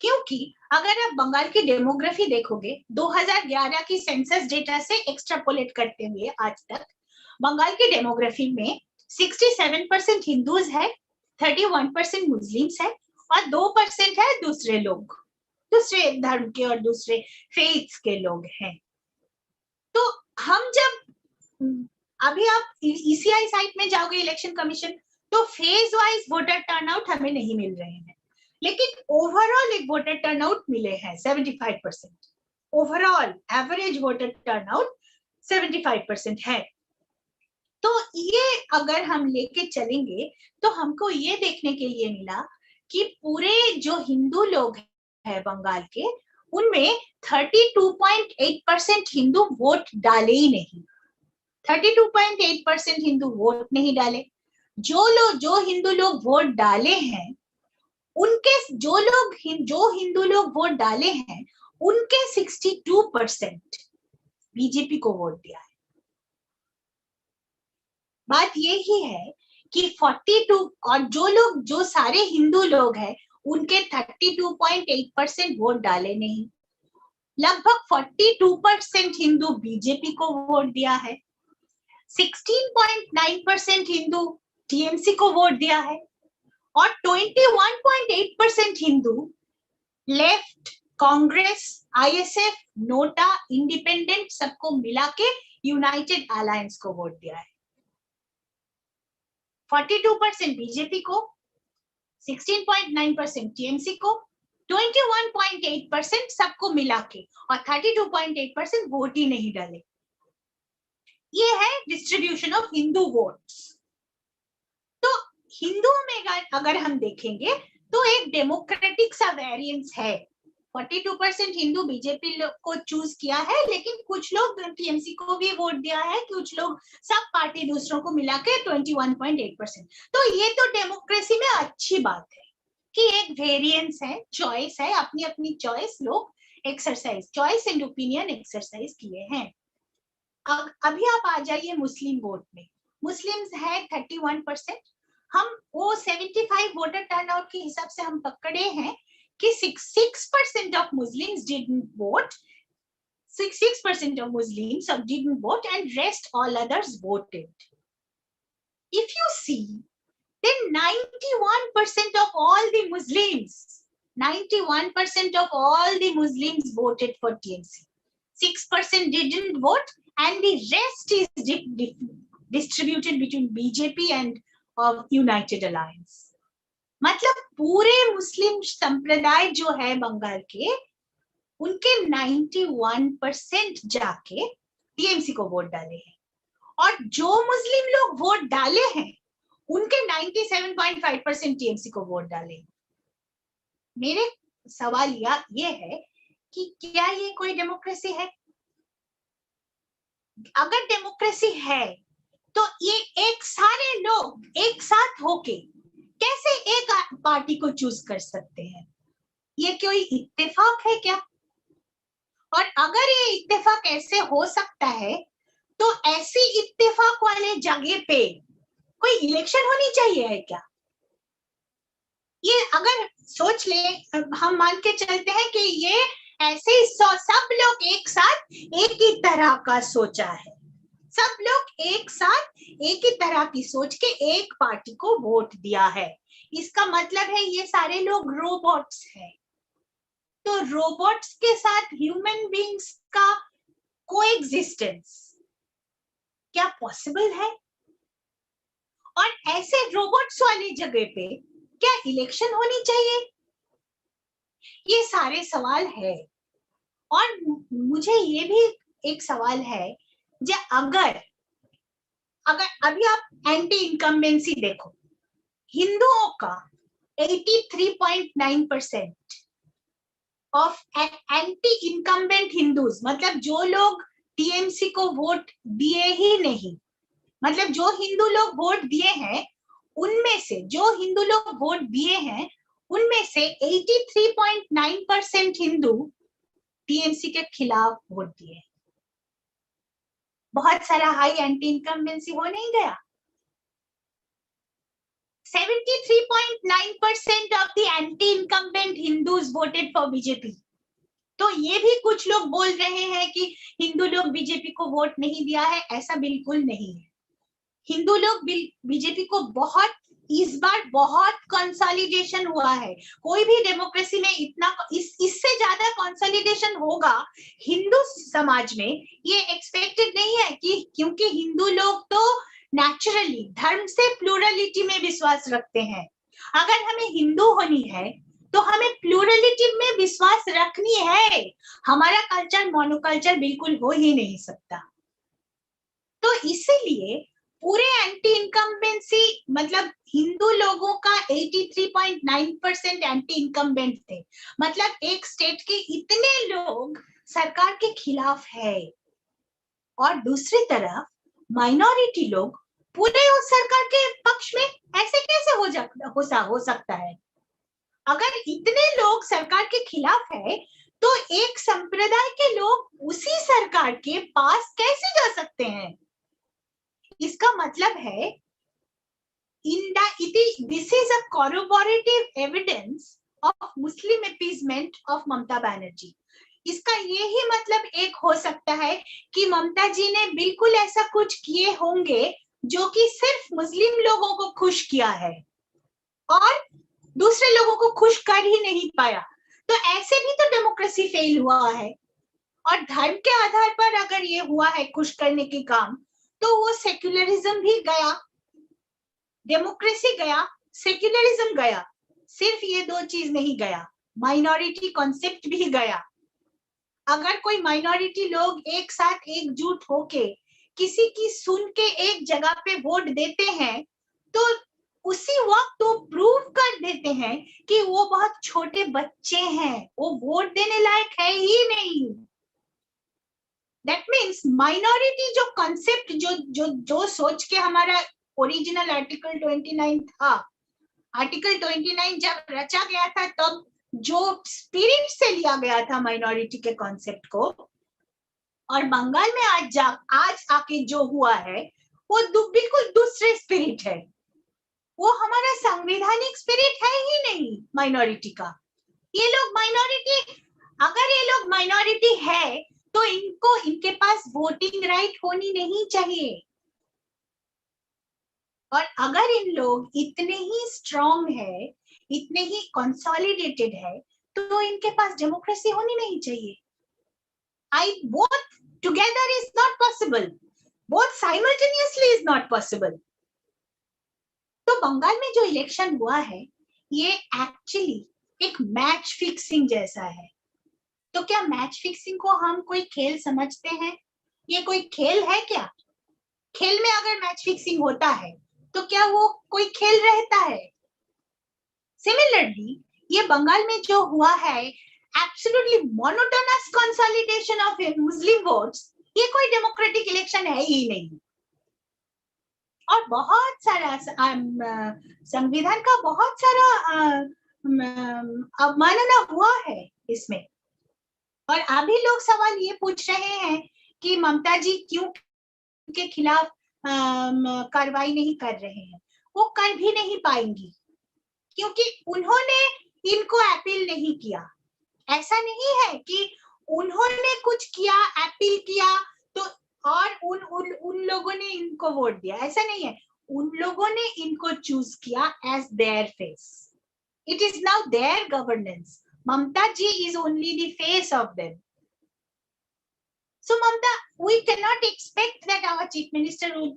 क्योंकि अगर आप बंगाल की डेमोग्राफी देखोगे 2011 की सेंसस डेटा से एक्सट्रापोलेट करते हुए आज तक बंगाल की डेमोग्राफी में 67% हिंदूज है, 31% मुस्लिम्स है और 2% है दूसरे लोग, दूसरे धर्म के और दूसरे फेथ्स के लोग हैं। तो हम जब अभी आप ईसीआई साइट में जाओगे इलेक्शन कमीशन तो फेज वाइज वोटर टर्नआउट हमें नहीं मिल रहे हैं, लेकिन ओवरऑल एक वोटर टर्नआउट मिले हैं 75%। ओवरऑल एवरेज वोटर टर्नआउट 75% है। तो ये अगर हम लेके चलेंगे तो हमको ये देखने के लिए मिला कि पूरे जो हिंदू लोग हैं बंगाल के उनमें 32.8% हिंदू वोट डाले ही नहीं। 32.8% हिंदू वोट नहीं डाले। जो हिंदू लोग वोट डाले हैं उनके जो हिंदू लोग वोट डाले हैं उनके 62% बीजेपी को वोट दिया है। बात ये ही है कि 42 और जो सारे हिंदू लोग हैं उनके 32.8% वोट डाले नहीं। लगभग 42% हिंदू बीजेपी को वोट दिया है, 16.9% हिंदू टीएमसी को वोट दिया है और 21.8% Hindu left, Congress, ISF, NOTA, independent सबको मिला के यूनाइटेड अलायंस को वोट दिया है। 42% बीजेपी को, 16.9% टीएमसी को, 21.8% सबको मिला के और 32.8% वोट ही नहीं डाले। ये है डिस्ट्रीब्यूशन ऑफ हिंदू वोट्स। तो हिंदुओं में अगर हम देखेंगे तो एक डेमोक्रेटिक सा वेरिएंस है। 42% हिंदू बीजेपी को चूज किया है, लेकिन कुछ लोग टीएमसी को भी वोट दिया है, कुछ लोग सब पार्टी दूसरों को मिला के 21.8%। तो ये तो डेमोक्रेसी में अच्छी बात है कि एक वेरिएंस है, चॉइस है, अपनी अपनी चॉइस लोग exercise, choice and opinion exercise किए हैं। अभी आप आ जाइए मुस्लिम वोट में। मुस्लिम्स है 31%, हम वो 75 वोटर टर्नआउट के हिसाब से हम पकड़े हैं कि 6% of Muslims didn't vote, 6% of Muslims didn't vote and rest all others voted. If you see, then 91% of all the Muslims, 91% of all the Muslims voted for TMC. 6% didn't vote and the rest is distributed between BJP and United Alliance. मतलब पूरे मुस्लिम संप्रदाय जो है बंगाल के उनके 91% जाके TMC को vote डाले हैं, और जो मुस्लिम लोग वोट डाले हैं उनके 97.5% टीएमसी को वोट डाले। मेरे सवाल ये है कि क्या ये कोई डेमोक्रेसी है? अगर डेमोक्रेसी है तो ये एक सारे लोग एक साथ होके कैसे एक पार्टी को चूज कर सकते हैं? ये कोई इत्तेफाक है क्या? और अगर ये इत्तेफाक ऐसे हो सकता है तो ऐसी इत्तेफाक वाले जगह पे कोई इलेक्शन होनी चाहिए है क्या? ये अगर सोच ले, हम मान के चलते हैं कि ये ऐसे ही सब लोग एक साथ एक ही तरह का सोचा है, सब लोग एक साथ एक ही तरह की सोच के एक पार्टी को वोट दिया है, इसका मतलब है ये सारे लोग रोबोट्स हैं। तो रोबोट्स के साथ ह्यूमन बीइंग्स का कोएग्जिस्टेंस क्या पॉसिबल है? और ऐसे रोबोट्स वाली जगह पे क्या इलेक्शन होनी चाहिए? ये सारे सवाल है। और मुझे ये भी एक सवाल है, जो अगर अभी आप एंटी इनकम्बेंसी देखो, हिंदुओं का 83.9% ऑफ एंटी इनकम्बेंट हिंदूज, मतलब जो लोग टीएमसी को वोट दिए ही नहीं, मतलब जो हिंदू लोग वोट दिए हैं उनमें से, जो हिंदू लोग वोट दिए हैं उनमें से 83.9% हिंदू टीएमसी के खिलाफ वोट दिए। बहुत सारा हाई एंटी इनकम्बेंसी हो नहीं गया? 73.9% of the anti incumbent Hindus voted for BJP. तो ये भी कुछ लोग बोल रहे हैं कि हिंदू लोग बीजेपी को वोट नहीं दिया है, ऐसा बिल्कुल नहीं है। हिंदू लोग बीजेपी को बहुत, इस बार बहुत कंसोलिडेशन हुआ है। कोई भी डेमोक्रेसी में इतना इससे ज्यादा कंसोलिडेशन होगा हिंदू समाज में, ये एक्सपेक्टेड नहीं है कि, क्योंकि हिंदू लोग तो नेचुरली धर्म से प्लूरलिटी में विश्वास रखते हैं। अगर हमें हिंदू होनी है तो हमें प्लूरलिटी में विश्वास रखनी है। हमारा कल्चर मोनोकल्चर बिल्कुल हो ही नहीं सकता। तो इसीलिए पूरे एंटी इनकम्बेंसी, मतलब हिंदू लोगों का 83.9% एंटी इनकम्बेंट थे, मतलब एक स्टेट के इतने लोग सरकार के खिलाफ है, और दूसरी तरफ माइनॉरिटी लोग पूरे उस सरकार के पक्ष में, ऐसे कैसे हो सकता है? अगर इतने लोग सरकार के खिलाफ है तो एक संप्रदाय के लोग उसी सरकार के पास कैसे जा सकते हैं? इसका मतलब है this is a corroborative evidence of Muslim appeasement of Mamata Banerjee. इसका यही मतलब एक हो सकता है कि ममता जी ने बिल्कुल ऐसा कुछ किए होंगे जो कि सिर्फ मुस्लिम लोगों को खुश किया है और दूसरे लोगों को खुश कर ही नहीं पाया। तो ऐसे भी तो डेमोक्रेसी फेल हुआ है। और धर्म के आधार पर अगर ये हुआ है खुश करने के काम, तो वो सेक्युलरिज्म भी गया, डेमोक्रेसी गया, सेक्युलरिज्म गया, सिर्फ ये दो चीज नहीं गया, माइनॉरिटी कॉन्सेप्ट भी गया। अगर कोई माइनॉरिटी लोग एक साथ एकजुट होके किसी की सुन के एक जगह पे वोट देते हैं, तो उसी वक्त वो प्रूव कर देते हैं कि वो बहुत छोटे बच्चे हैं, वो वोट देने लायक है ही नहीं। दैट मीन्स माइनॉरिटी जो कॉन्सेप्ट, जो सोच के हमारा ओरिजिनल आर्टिकल 29 था, आर्टिकल 29 जब रचा गया था तब जो स्पिरिट से लिया गया था माइनॉरिटी के कॉन्सेप्ट को, और बंगाल में आज आके जो हुआ है वो बिल्कुल दूसरे स्पिरिट है। वो हमारा संवैधानिक स्पिरिट है ही नहीं माइनॉरिटी का। ये लोग माइनॉरिटी, अगर ये लोग माइनॉरिटी है तो इनके पास वोटिंग राइट होनी नहीं चाहिए। और अगर इन लोग इतने ही स्ट्रॉन्ग है, इतने ही कंसोलिडेटेड है, तो इनके पास डेमोक्रेसी होनी नहीं चाहिए। both together is not possible, both simultaneously is not possible। तो बंगाल में जो इलेक्शन हुआ है ये एक्चुअली एक मैच फिक्सिंग जैसा है। तो क्या मैच फिक्सिंग को हम कोई खेल समझते हैं? ये कोई खेल है क्या? खेल में अगर मैच फिक्सिंग होता है तो क्या वो कोई खेल रहता है? सिमिलरली ये बंगाल में जो हुआ है, absolutely monotonous consolidation of Muslim votes, ये कोई डेमोक्रेटिक इलेक्शन है ही नहीं। और बहुत सारा संविधान का बहुत सारा अवमानना हुआ है इसमें। और अभी लोग सवाल ये पूछ रहे हैं कि ममता जी क्यों के खिलाफ कार्रवाई नहीं कर रहे हैं। वो कर भी नहीं पाएंगी क्योंकि उन्होंने इनको अपील नहीं किया। ऐसा नहीं है कि उन्होंने कुछ किया, अपील किया तो और उन लोगों ने इनको वोट दिया, ऐसा नहीं है। उन लोगों ने इनको चूज किया as their face. It is now their governance. Mamata ji is only the face of them. So Mamta, we cannot expect that our chief minister would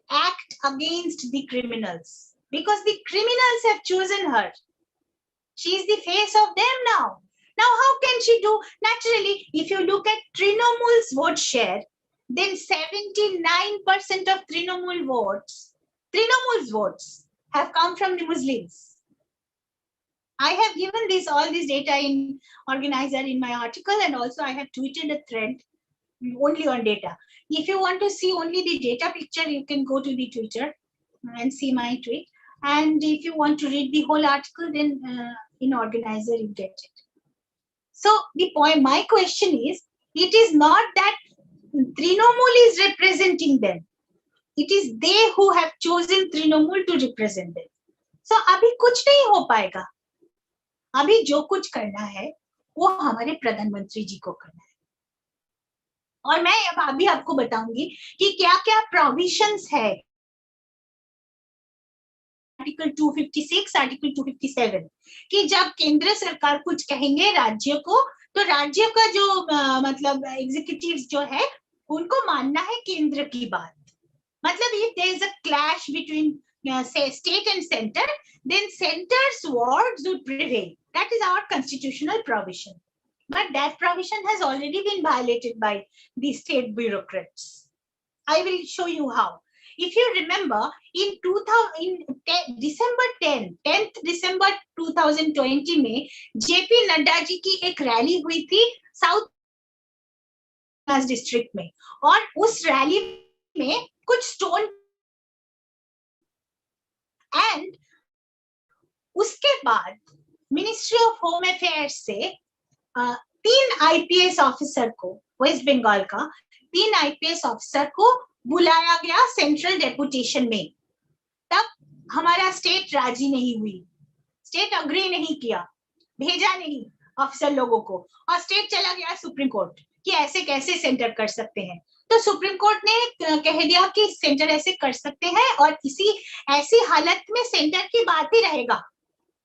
act against the criminals because the criminals have chosen her. She is the face of them now. Now how can she do? Naturally, if you look at Trinamool's vote share, then 79% of Trinamool's votes have come from the Muslims. I have given all this data in Organizer in my article, and also I have tweeted a thread only on data. If you want to see only the data picture, you can go to the Twitter and see my tweet. And if you want to read the whole article, then in Organizer you get it. So the point, my question is, it is not that Trinamool is representing them. It is they who have chosen Trinamool to represent them. So अभी कुछ नहीं हो पाएगा। अभी जो कुछ करना है वो हमारे प्रधानमंत्री जी को करना है। और मैं अब अभी आपको बताऊंगी कि क्या क्या प्रोविजंस है आर्टिकल 256, आर्टिकल 257, कि जब केंद्र सरकार कुछ कहेंगे राज्य को, तो राज्य का जो मतलब एग्जीक्यूटिव्स जो है उनको मानना है केंद्र की बात। मतलब if there is a clash between say state and center, then center's words would prevail. That is our constitutional provision. But that provision has already been violated by the state bureaucrats. I will show you how. If you remember, in December 10th December 2020 में JP Nadda ji की एक rally हुई थी south district में, और उस rally में कुछ स्टोन, एंड उसके बाद मिनिस्ट्री ऑफ होम अफेयर्स से 3 आईपीएस ऑफिसर को, वेस्ट बंगाल का 3 आईपीएस ऑफिसर को बुलाया गया सेंट्रल डेपुटेशन में। तब हमारा स्टेट राजी नहीं हुई, स्टेट अग्री नहीं किया, भेजा नहीं ऑफिसर लोगों को, और स्टेट चला गया सुप्रीम कोर्ट कि ऐसे कैसे सेंटर कर सकते हैं। तो सुप्रीम कोर्ट ने कह दिया कि सेंटर ऐसे कर सकते हैं और ऐसी हालत में सेंटर की बात ही रहेगा,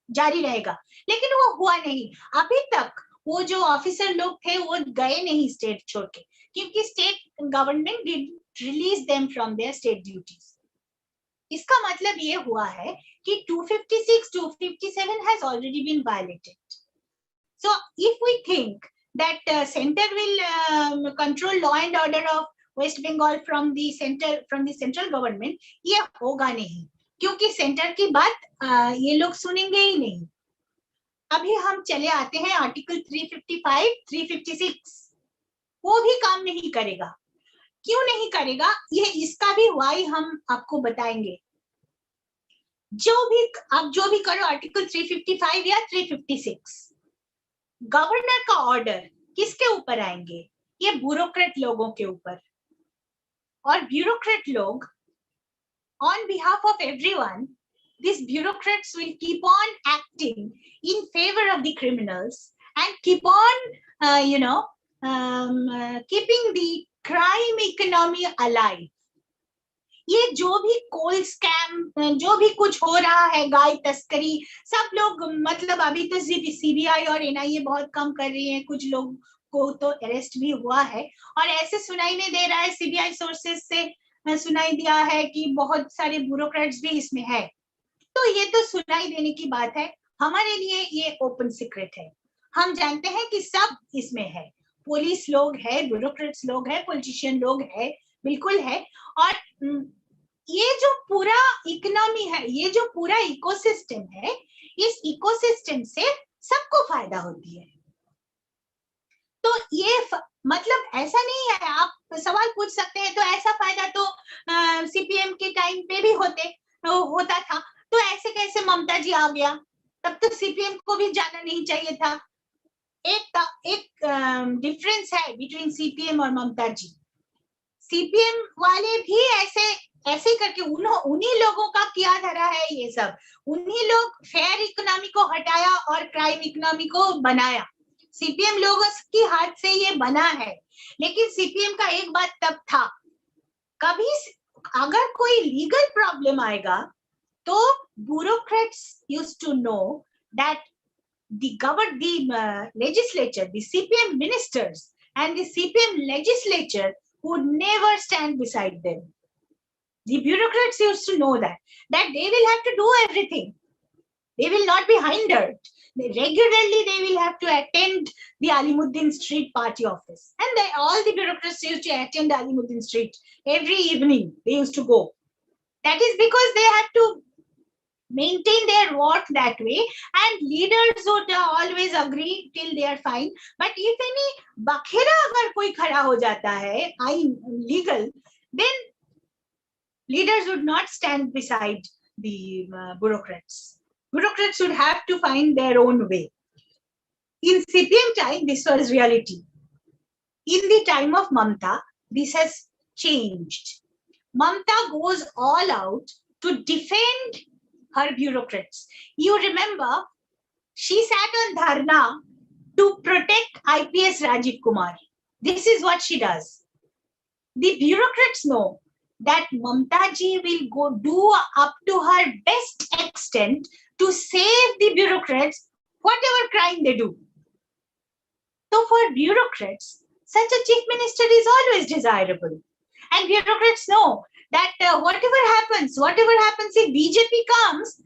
जारी रहेगा। लेकिन वो हुआ नहीं। अभी तक वो जो ऑफिसर लोग थे वो गए नहीं स्टेट छोड़ के, क्योंकि state government did release them from there state duties. इसका मतलब ये हुआ है कि 256, 257 has already been violated. So if we think that center will control law and order of West Bengal from the central government, ये होगा नहीं, क्योंकि सेंटर की बात ये लोग सुनेंगे ही नहीं। अभी हम चले आते हैं आर्टिकल 355, 356, वो भी काम नहीं करेगा। क्यों नहीं करेगा, ये इसका भी वाई हम आपको बताएंगे। आप जो भी करो आर्टिकल 355 या 356, गवर्नर का ऑर्डर किसके ऊपर आएंगे? ये ब्यूरोक्रेट लोगों के ऊपर। और ब्यूरोक्रेट लोग, on behalf of everyone, these bureaucrats will keep on acting in favor of the criminals and keep on keeping the crime economy alive. ये जो भी कोल स्कैम, जो भी कुछ हो रहा है, गाय तस्करी, सब लोग, मतलब अभी तो सीबीआई और एनआईए बहुत कम कर रही है, कुछ लोग को तो अरेस्ट भी हुआ है, और ऐसे सुनाई नहीं दे रहा है, सीबीआई सोर्सेस से सुनाई दिया है कि बहुत सारे ब्यूरोक्रेट्स भी इसमें है। तो ये तो सुनाई देने की बात है, हमारे लिए ये ओपन सीक्रेट है। हम जानते हैं कि सब इसमें है, पुलिस लोग है, ब्यूरोक्रेट्स लोग है, पॉलिटिशियन लोग है, बिल्कुल है। और ये जो पूरा इकोनॉमी है, ये जो पूरा इकोसिस्टम है, इस इकोसिस्टम से सबको फायदा होती है। तो ये मतलब ऐसा नहीं है, आप सवाल पूछ सकते हैं तो ऐसा फायदा तो सीपीएम के टाइम पे भी होता था, तो ऐसे कैसे ममता जी आ गया? तब तो सीपीएम को भी जाना नहीं चाहिए था। एक डिफरेंस है बिटवीन सीपीएम और ममता जी। सीपीएम वाले भी ऐसे करके उन्हीं लोगों का किया धरा है ये सब। उन्हीं लोग फेयर इकोनॉमी को हटाया और क्राइम इकोनॉमी को बनाया। सीपीएम लोगों की हाथ से ये बना है। लेकिन सीपीएम का एक बात तब था, कभी अगर कोई लीगल प्रॉब्लम आएगा तो bureaucrats used to know that the legislature, the CPM ministers and the CPM legislature would never stand beside them. The bureaucrats used to know that they will have to do everything. They will not be hindered. Regularly, they will have to attend the Alimuddin Street party office. And all the bureaucrats used to attend Alimuddin Street every evening. They used to go. That is because they have to maintain their work that way, and leaders would always agree till they are fine. But if any bakhera agar koi khada ho jata hai, legal, then leaders would not stand beside the bureaucrats. Bureaucrats would have to find their own way. In CPM time, this was reality. In the time of Mamta, this has changed. Mamta goes all out to defend her bureaucrats. You remember, she sat on dharna to protect IPS Rajiv Kumar. This is what she does. The bureaucrats know that Mamta ji will go do up to her best extent to save the bureaucrats, whatever crime they do. So for bureaucrats, such a chief minister is always desirable. And bureaucrats know that whatever happens if BJP comes,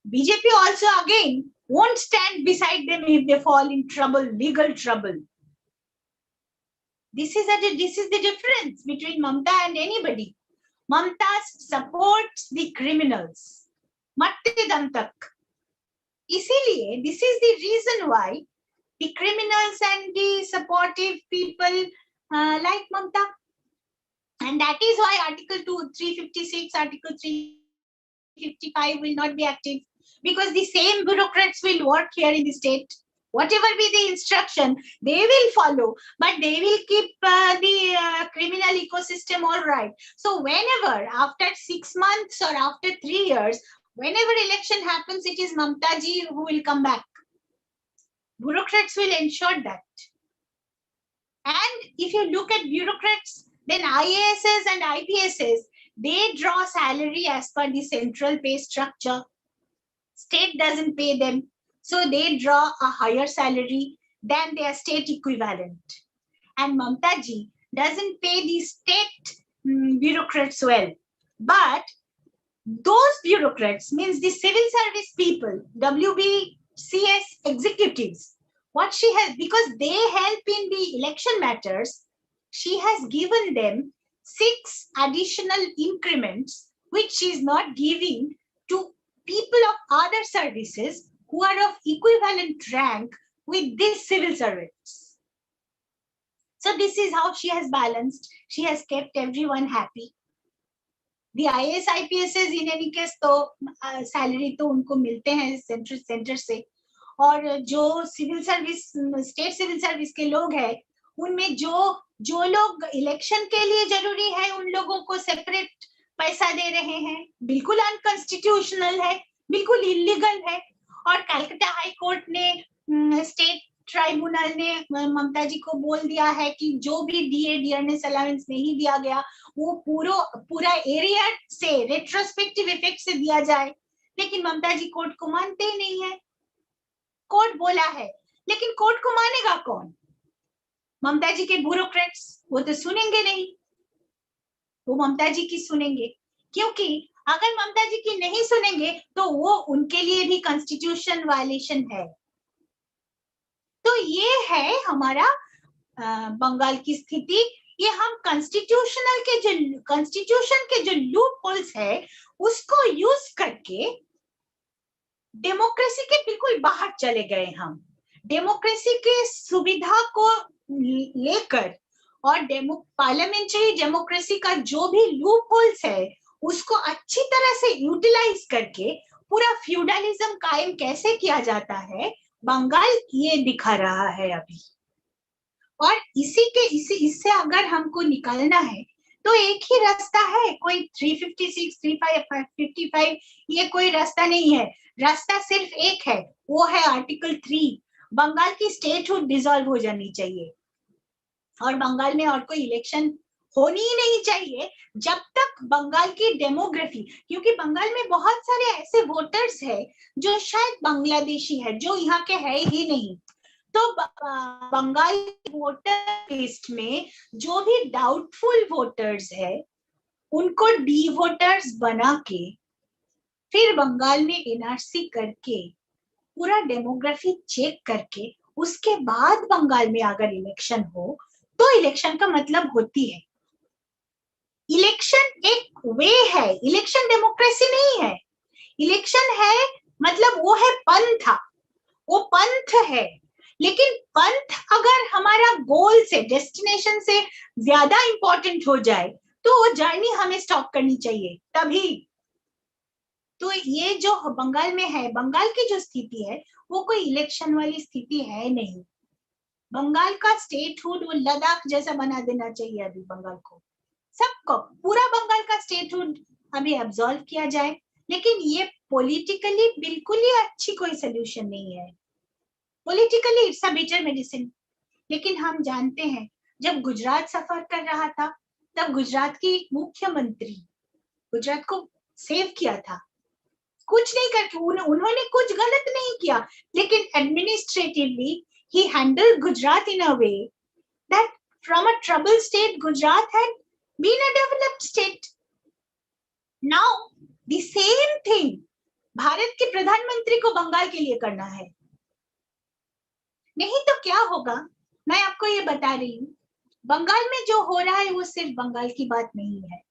BJP also again won't stand beside them if they fall in trouble, legal trouble. This is the difference between Mamta and anybody. Mamta supports the criminals. Matte dam tak. Isiliye, this is the reason why the criminals and the supportive people like Mamta. And that is why Article 356, Article 355 will not be active, because the same bureaucrats will work here in the state. Whatever be the instruction, they will follow, but they will keep the criminal ecosystem all right. So whenever, after 6 months or after 3 years, whenever election happens, it is Mamta ji who will come back. Bureaucrats will ensure that. And if you look at bureaucrats, then IASs and IPSs, they draw salary as per the central pay structure. State doesn't pay them, so they draw a higher salary than their state equivalent. And Mamta ji doesn't pay the state bureaucrats well, but those bureaucrats, means the civil service people, WBCS executives, what she has, because they help in the election matters, she has given them 6 additional increments, which she is not giving to people of other services who are of equivalent rank with these civil servants. So this is how she has balanced. She has kept everyone happy. The IAS IPSs in any case तो salary तो उनको मिलते हैं centre से, और जो civil service, state civil service के लोग हैं, उनमें जो लोग इलेक्शन के लिए जरूरी है, उन लोगों को सेपरेट पैसा दे रहे हैं. बिल्कुल अनकॉन्स्टिट्यूशनल है, बिल्कुल इलीगल है. और कलकत्ता हाई कोर्ट ने, स्टेट ट्राइब्यूनल ने ममता जी को बोल दिया है कि जो भी डियरनेस अलाउंस नहीं दिया गया वो पूरा एरिया से रेट्रोस्पेक्टिव इफेक्ट से दिया जाए. लेकिन ममता जी कोर्ट को मानते ही नहीं है. कोर्ट बोला है, लेकिन कोर्ट को मानेगा कौन? ममता जी के ब्यूरोक्रेट्स, वो तो सुनेंगे नहीं. वो ममता जी की सुनेंगे, क्योंकि अगर ममता जी की नहीं सुनेंगे तो वो उनके लिए भी कॉन्स्टिट्यूशन वायलेशन है. तो ये है हमारा बंगाल की स्थिति। ये हम कॉन्स्टिट्यूशन के जो लूप होल्स है उसको यूज करके डेमोक्रेसी के बिल्कुल बाहर चले गए। हम डेमोक्रेसी के सुविधा को लेकर और पार्लियामेंट्री डेमोक्रेसी का जो भी लूप होल्स है उसको अच्छी तरह से यूटिलाइज करके पूरा फ्यूडलिज्म कायम कैसे किया जाता है, बंगाल ये दिखा रहा है अभी। और इससे अगर हमको निकलना है तो एक ही रास्ता है, कोई 356, 355 ये कोई रास्ता नहीं है। रास्ता सिर्फ एक है, वो है आर्टिकल 3। बंगाल की स्टेटहुड डिसॉल्व हो जानी चाहिए और बंगाल में और कोई इलेक्शन होनी ही नहीं चाहिए जब तक बंगाल की डेमोग्राफी, क्योंकि बंगाल में बहुत सारे ऐसे वोटर्स है जो शायद बांग्लादेशी है, जो यहाँ के है ही नहीं। तो बंगाल वोटर लिस्ट में जो भी डाउटफुल वोटर्स है उनको डी वोटर्स बना के फिर बंगाल में एनआरसी करके पूरा डेमोग्राफी चेक करके उसके बाद बंगाल में अगर इलेक्शन हो तो इलेक्शन का मतलब होती है। इलेक्शन एक वे है, इलेक्शन डेमोक्रेसी नहीं है। इलेक्शन है मतलब वो है पंथ, वो पंथ है। लेकिन पंथ अगर हमारा गोल से, डेस्टिनेशन से ज्यादा इंपॉर्टेंट हो जाए तो वो जर्नी हमें स्टॉप करनी चाहिए तभी। तो ये जो बंगाल में है, बंगाल की जो स्थिति है वो कोई इलेक्शन वाली स्थिति है नहीं। बंगाल का स्टेटहुड वो लद्दाख जैसा बना देना चाहिए अभी बंगाल को, सबको पूरा बंगाल का स्टेटहुड अभी अब्सॉल्व किया जाए। लेकिन ये पॉलिटिकली बिल्कुल ही अच्छी कोई सोल्यूशन नहीं है। Politically it's a better medicine. लेकिन हम जानते हैं जब गुजरात सफर कर रहा था तब गुजरात की मुख्यमंत्री गुजरात को सेव किया था, कुछ नहीं करके उन्होंने कुछ गलत नहीं किया, लेकिन administratively he handled Gujarat in a way that from a troubled state Gujarat had been a developed state. Now the same thing Bharat के प्रधानमंत्री को बंगाल के लिए करना है। नहीं तो क्या होगा, मैं आपको ये बता रही हूँ, बंगाल में जो हो रहा है वो सिर्फ बंगाल की बात नहीं है।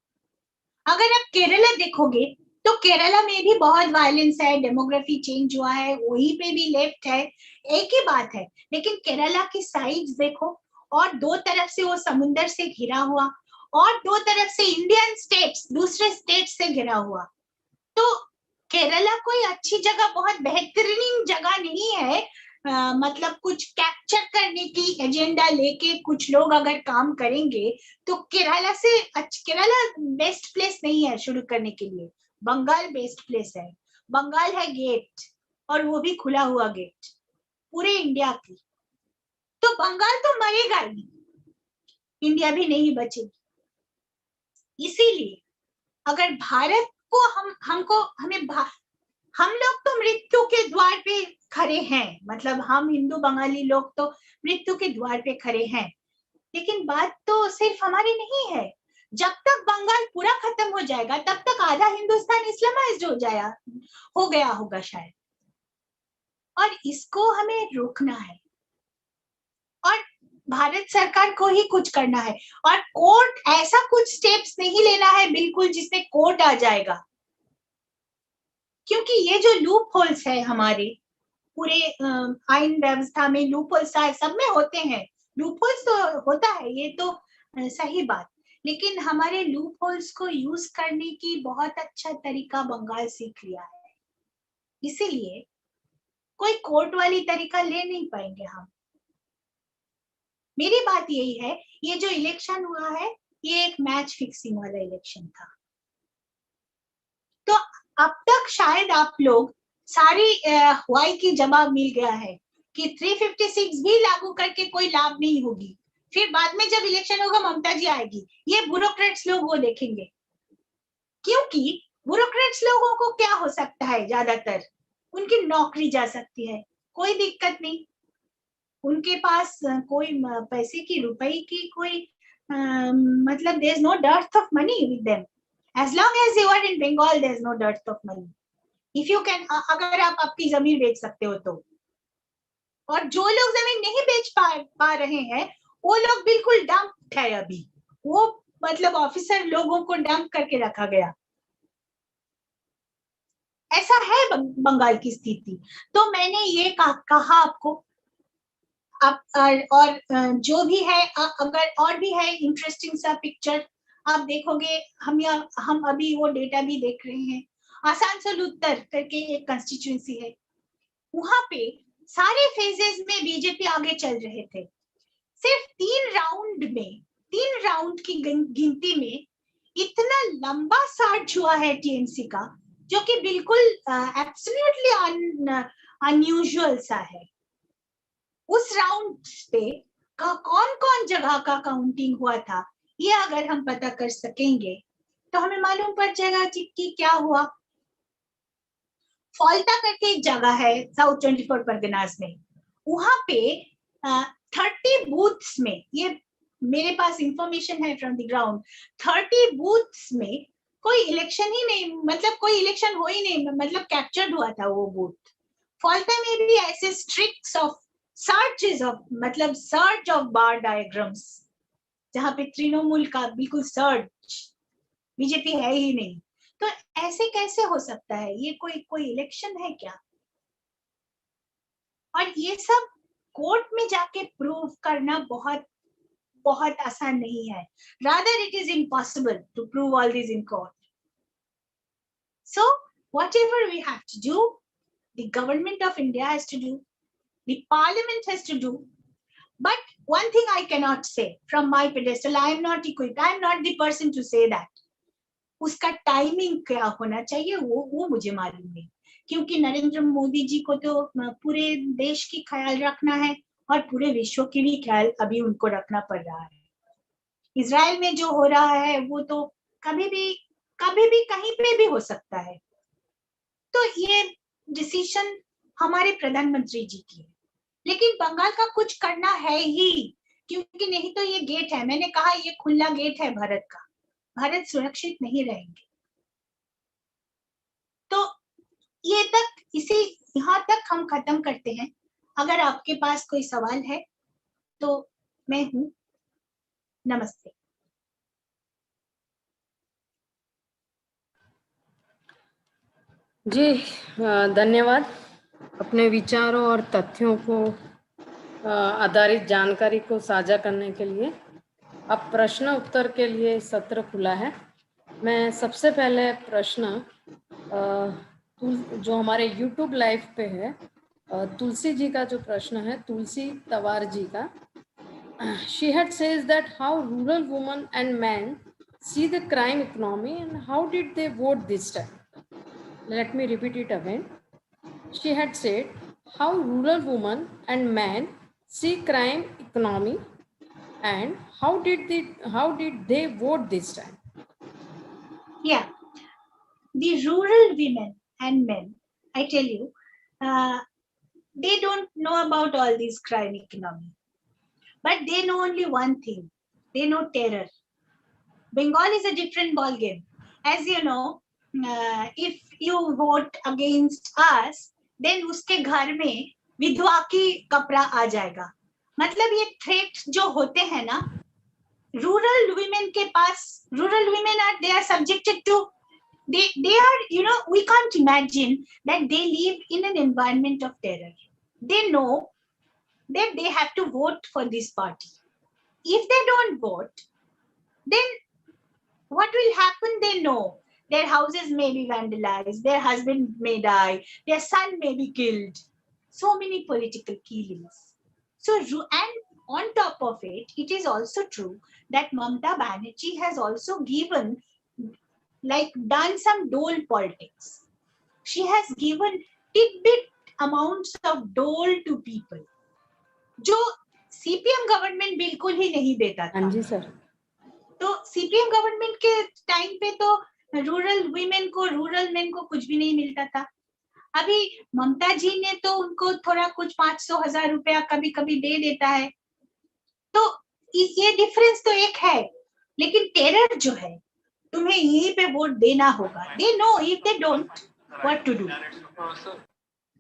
अगर आप केरला देखोगे तो केरला में भी बहुत वायलेंस है, डेमोग्राफी चेंज हुआ है, वहीं पे भी लेफ्ट है, एक ही बात है। लेकिन केरला की साइड्स देखो और दो तरफ से वो समुंदर से घिरा हुआ और दो तरफ से इंडियन स्टेट्स, दूसरे स्टेट से घिरा हुआ। तो केरला कोई अच्छी जगह, बहुत बेहतरीन जगह नहीं है। मतलब कुछ कैप्चर करने की एजेंडा लेके कुछ लोग अगर काम करेंगे तो केरला बेस्ट प्लेस नहीं है शुरू करने के लिए। बंगाल बेस्ट प्लेस है। बंगाल है गेट, और वो भी खुला हुआ गेट पूरे इंडिया की। तो बंगाल तो मरेगा ही, इंडिया भी नहीं बचेगी। इसीलिए अगर भारत को हम लोग तो मृत्यु के द्वार पे खड़े हैं, मतलब हम हिंदू बंगाली लोग तो मृत्यु के द्वार पे खड़े हैं। लेकिन बात तो सिर्फ हमारी नहीं है। जब तक बंगाल पूरा खत्म हो जाएगा तब तक आधा हिंदुस्तान इस्लामाइज्ड हो गया होगा शायद। और इसको हमें रोकना है और भारत सरकार को ही कुछ करना है। और कोर्ट ऐसा कुछ स्टेप्स नहीं लेना है बिल्कुल जिसमें कोर्ट आ जाएगा, क्योंकि ये जो लूप होल्स है हमारे पूरे आईन व्यवस्था में, लूप होल्स सब में होते हैं। लूप होल्स तो होता है, ये तो सही बात। लेकिन हमारे लूप होल्स को यूज करने की बहुत अच्छा तरीका बंगाल सीख लिया है। इसीलिए कोई कोर्ट वाली तरीका ले नहीं पाएंगे हम। मेरी बात यही है, ये जो इलेक्शन हुआ है ये एक मैच फिक्सिंग वाला इलेक्शन था। तो अब तक शायद आप लोग सारी वाई की जवाब मिल गया है कि 356 भी लागू करके कोई लाभ नहीं होगी। फिर बाद में जब इलेक्शन होगा ममता जी आएगी, ये ब्यूरोक्रेट्स लोग वो देखेंगे। क्योंकि ब्यूरोक्रेट्स लोगों को क्या हो सकता है, ज्यादातर उनकी नौकरी जा सकती है, कोई दिक्कत नहीं। उनके पास कोई पैसे की, रुपए की कोई मतलब there is no dearth of money with them. As long as you are in Bengal, there is no dearth of money. If you can, अगर आप आपकी जमीन बेच सकते हो तो। और जो लोग जमीन नहीं बेच पा रहे हैं वो लोग बिल्कुल डंप है अभी, वो मतलब ऑफिसर लोगों को डंप करके रखा गया। ऐसा है बंगाल की स्थिति। तो मैंने ये कहा आपको। अब और जो भी है, अगर और भी है इंटरेस्टिंग सा पिक्चर आप देखोगे, हम अभी वो डेटा भी देख रहे हैं। आसनसोल उत्तर करके एक कंस्टिट्यूएंसी है, वहां पे सारे फेजेस में बीजेपी आगे चल रहे थे। सिर्फ 3 राउंड की गिनती में इतना लंबा साठ हुआ है टीएमसी का, जो कि बिल्कुल एब्सोल्युटली अनयूजुअल सा है। उस राउंड पे कौन कौन जगह का काउंटिंग हुआ था, ये अगर हम पता कर सकेंगे तो हमें मालूम पड़ जाएगा कि क्या हुआ। फॉल्टा करके एक जगह है साउथ 24 परगनास में, वहां पे 30 बूथ्स में, ये मेरे पास इंफॉर्मेशन है फ्रॉम द ग्राउंड, 30 बूथ्स में कोई इलेक्शन ही नहीं, मतलब कोई इलेक्शन हो ही नहीं, मतलब कैप्चर्ड हुआ था वो बूथ। फॉल्टा में भी ऐसे स्ट्रिक्स ऑफ सर्चेस ऑफ, मतलब सर्च ऑफ बार डायग्राम्स, जहां पे तृणमूल का बिल्कुल सर्च, बीजेपी है ही नहीं। तो ऐसे कैसे हो सकता है, ये कोई इलेक्शन है क्या? और ये सब कोर्ट में जाके प्रूव करना बहुत बहुत आसान नहीं है, rather it is impossible to prove all this in court. So whatever we have to do, the government of India has to do, the parliament has to do. But one thing I cannot say from my pedestal, I am not equipped, I am not the person to say that. उसका timing क्या होना चाहिए वो मुझे मालूम नहीं, क्योंकि नरेंद्र मोदी जी को तो पूरे देश की ख्याल रखना है और पूरे विश्व की भी ख्याल अभी उनको रखना पड़ रहा है। इजराइल में जो हो रहा है वो तो कभी भी कहीं पे भी हो सकता है। तो ये डिसीजन हमारे प्रधानमंत्री जी की है, लेकिन बंगाल का कुछ करना है ही, क्योंकि नहीं तो ये गेट है, मैंने कहा ये खुला गेट है भारत का, भारत सुरक्षित नहीं रहेंगे। तो ये तक यहाँ तक हम खत्म करते हैं। अगर आपके पास कोई सवाल है तो मैं हूँ। नमस्ते। जी धन्यवाद अपने विचारों और तथ्यों को आधारित जानकारी को साझा करने के लिए। अब प्रश्न उत्तर के लिए सत्र खुला है। मैं सबसे पहले प्रश्न जो हमारे YouTube लाइव पे है, तुलसी जी का जो प्रश्न है, तुलसी तवार जी का। She had says that how rural women and men see the crime economy and how did they vote this time. Let me repeat it again. She had said how rural women and men see crime economy and how did they vote this time. Yeah, the rural women and men, I tell you, they don't know about all this crime economy, but they know only one thing, they know terror. Bengal is a different ball game. As you know, if you vote against us, then उसके घर में विधवा की कपड़ा आ जाएगा। मतलब ये threat जो होते हैं ना, रूरल वुमेन के पास, rural women are, they are subjected to, they are, you know, we can't imagine that they live in an environment of terror. They know that they have to vote for this party. If they don't vote, then what will happen? They know their houses may be vandalized, their husband may die, their son may be killed. So many political killings. So, and on top of it, it is also true that Mamata Banerjee has also given, like, done some dole politics. She has given tidbit amounts of dole to people, जो CPM government बिल्कुल ही नहीं देता था। हाँ जी sir. तो CPM government के time पे तो रूरल वुमेन को, रूरल मेन को कुछ भी नहीं मिलता था। अभी ममता जी ने तो उनको थोड़ा कुछ 500,000 रुपया कभी कभी दे देता है। तो ये डिफरेंस तो एक है, लेकिन टेरर जो है, तुम्हें यहीं पे वोट देना होगा। They know if they don't, what to do.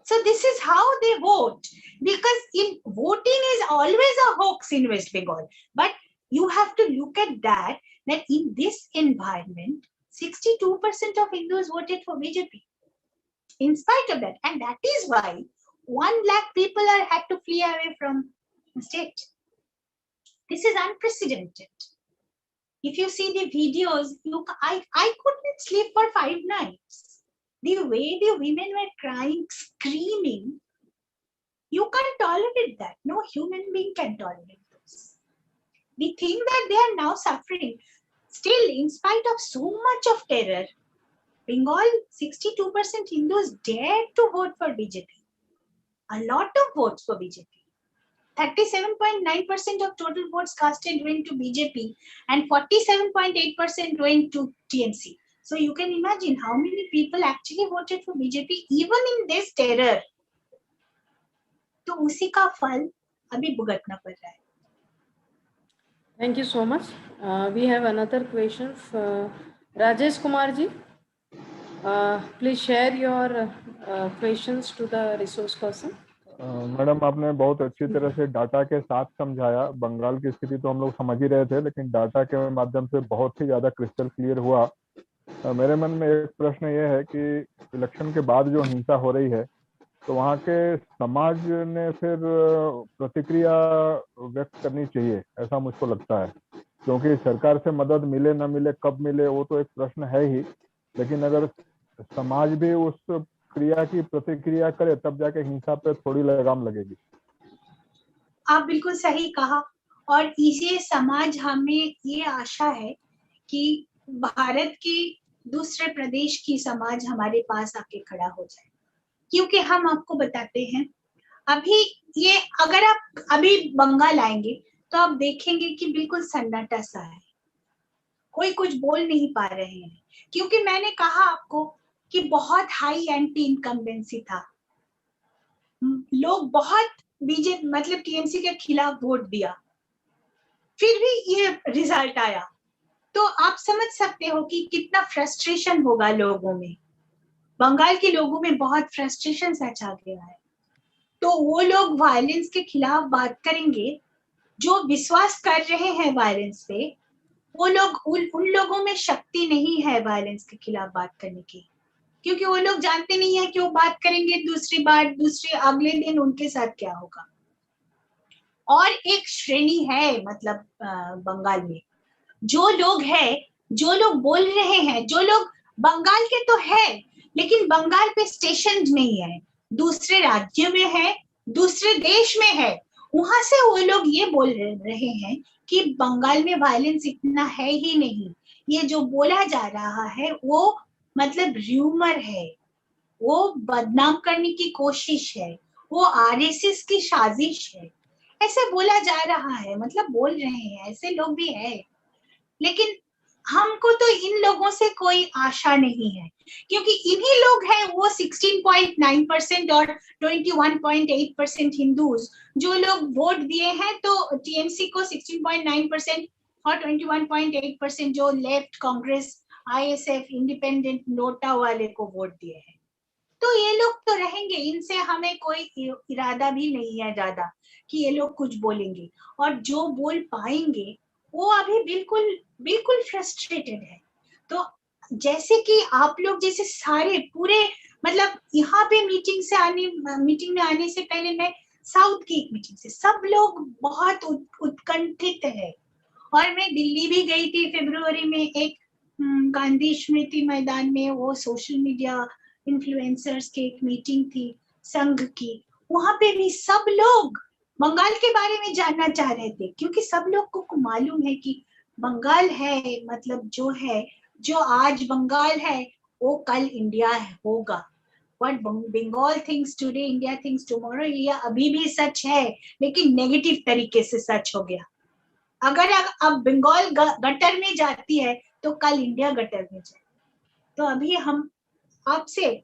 So this is how they vote, because in voting is always a hoax in West Bengal. But you have to look at that in this environment, 62% of Hindus voted for BJP in spite of that. And that is why 1 lakh people had to flee away from the state. This is unprecedented. If you see the videos, I couldn't sleep for 5 nights. The way the women were crying, screaming, you can't tolerate that. No human being can tolerate this. We think that they are now suffering. Still, in spite of so much of terror, Bengal, 62% Hindus dared to vote for BJP. A lot of votes for BJP. 37.9% of total votes casted went to BJP and 47.8% went to TMC. So you can imagine how many people actually voted for BJP even in this terror. तो उसी का फल अभी भुगतना पड़ रहा है. Thank you so much. We have another question. Rajesh Kumar ji, please share your questions to the resource person. Madam, आपने बहुत अच्छी तरह से डाटा के साथ समझाया. बंगाल की स्थिति तो हम लोग समझ ही रहे थे, लेकिन डाटा के माध्यम से बहुत ही ज्यादा क्रिस्टल क्लियर हुआ. मेरे मन में एक प्रश्न ये है कि इलेक्शन के बाद जो हिंसा हो रही है, तो वहाँ के समाज ने फिर प्रतिक्रिया व्यक्त करनी चाहिए, ऐसा मुझको लगता है. क्योंकि सरकार से मदद मिले न मिले, कब मिले, वो तो एक प्रश्न है ही, लेकिन अगर समाज भी उस क्रिया की प्रतिक्रिया करे तब जाके हिंसा पे थोड़ी लगाम लगेगी. आप बिल्कुल सही कहा. और इसे समाज, हमें ये आशा है कि भारत की दूसरे प्रदेश की समाज हमारे पास आके खड़ा हो जाए. क्योंकि हम आपको बताते हैं, अभी ये अगर आप अभी बंगाल आएंगे तो आप देखेंगे कि बिल्कुल सन्नाटा सा है, कोई कुछ बोल नहीं पा रहे हैं. क्योंकि मैंने कहा आपको कि बहुत हाई एंटी इनकम्बेंसी था, लोग बहुत बीजेपी मतलब टीएमसी के खिलाफ वोट दिया, फिर भी ये रिजल्ट आया. तो आप समझ सकते हो कि कितना फ्रस्ट्रेशन होगा लोगों में. बंगाल के लोगों में बहुत फ्रस्ट्रेशन सा छा गया है. तो वो लोग वायलेंस के खिलाफ बात करेंगे, जो विश्वास कर रहे हैं वायलेंस पे, वो लोग उन लोगों में शक्ति नहीं है वायलेंस के खिलाफ बात करने की. क्योंकि वो लोग जानते नहीं है कि वो बात करेंगे दूसरे अगले दिन उनके साथ क्या होगा. और एक श्रेणी है मतलब बंगाल में जो लोग बोल रहे हैं, जो लोग बंगाल के तो है लेकिन बंगाल पे स्टेशन नहीं है, दूसरे राज्य में है, दूसरे देश में है, वहां से वो लोग ये बोल रहे हैं कि बंगाल में वायलेंस इतना है ही नहीं. ये जो बोला जा रहा है वो मतलब र्यूमर है, वो बदनाम करने की कोशिश है, वो आरएसएस की साजिश है, ऐसे बोला जा रहा है. मतलब बोल रहे हैं, ऐसे लोग भी है. लेकिन हमको तो इन लोगों से कोई आशा नहीं है, क्योंकि इन्हीं लोग हैं वो 16.9% और 21.8% हिंदूज जो लोग वोट दिए हैं. तो टीएमसी को 16.9% और 21.8% जो left Congress ISF independent NOTA वाले को वोट दिए हैं. तो ये लोग तो रहेंगे, इनसे हमें कोई इरादा भी नहीं है ज्यादा कि ये लोग कुछ बोलेंगे. और जो बोल पाएंगे वो अभी बिल्कुल फ्रस्ट्रेटेड है. तो जैसे कि आप लोग जैसे सारे पूरे मतलब यहाँ पे मीटिंग में आने से पहले मैं साउथ की एक मीटिंग से सब लोग बहुत उत्कंठित है. और मैं दिल्ली भी गई थी फरवरी में, एक गांधी स्मृति मैदान में वो सोशल मीडिया इन्फ्लुएंसर्स की एक मीटिंग थी संघ की. वहां पे भी सब लोग बंगाल के बारे में जानना चाह रहे थे, क्योंकि सब लोग को मालूम है कि बंगाल है मतलब जो आज बंगाल है वो कल इंडिया होगा. What Bengal thinks today, India thinks tomorrow, ये अभी भी सच है, लेकिन नेगेटिव तरीके से सच हो गया. अगर अब बंगाल गटर में जाती है तो कल इंडिया गटर में जाए. तो अभी हम आपसे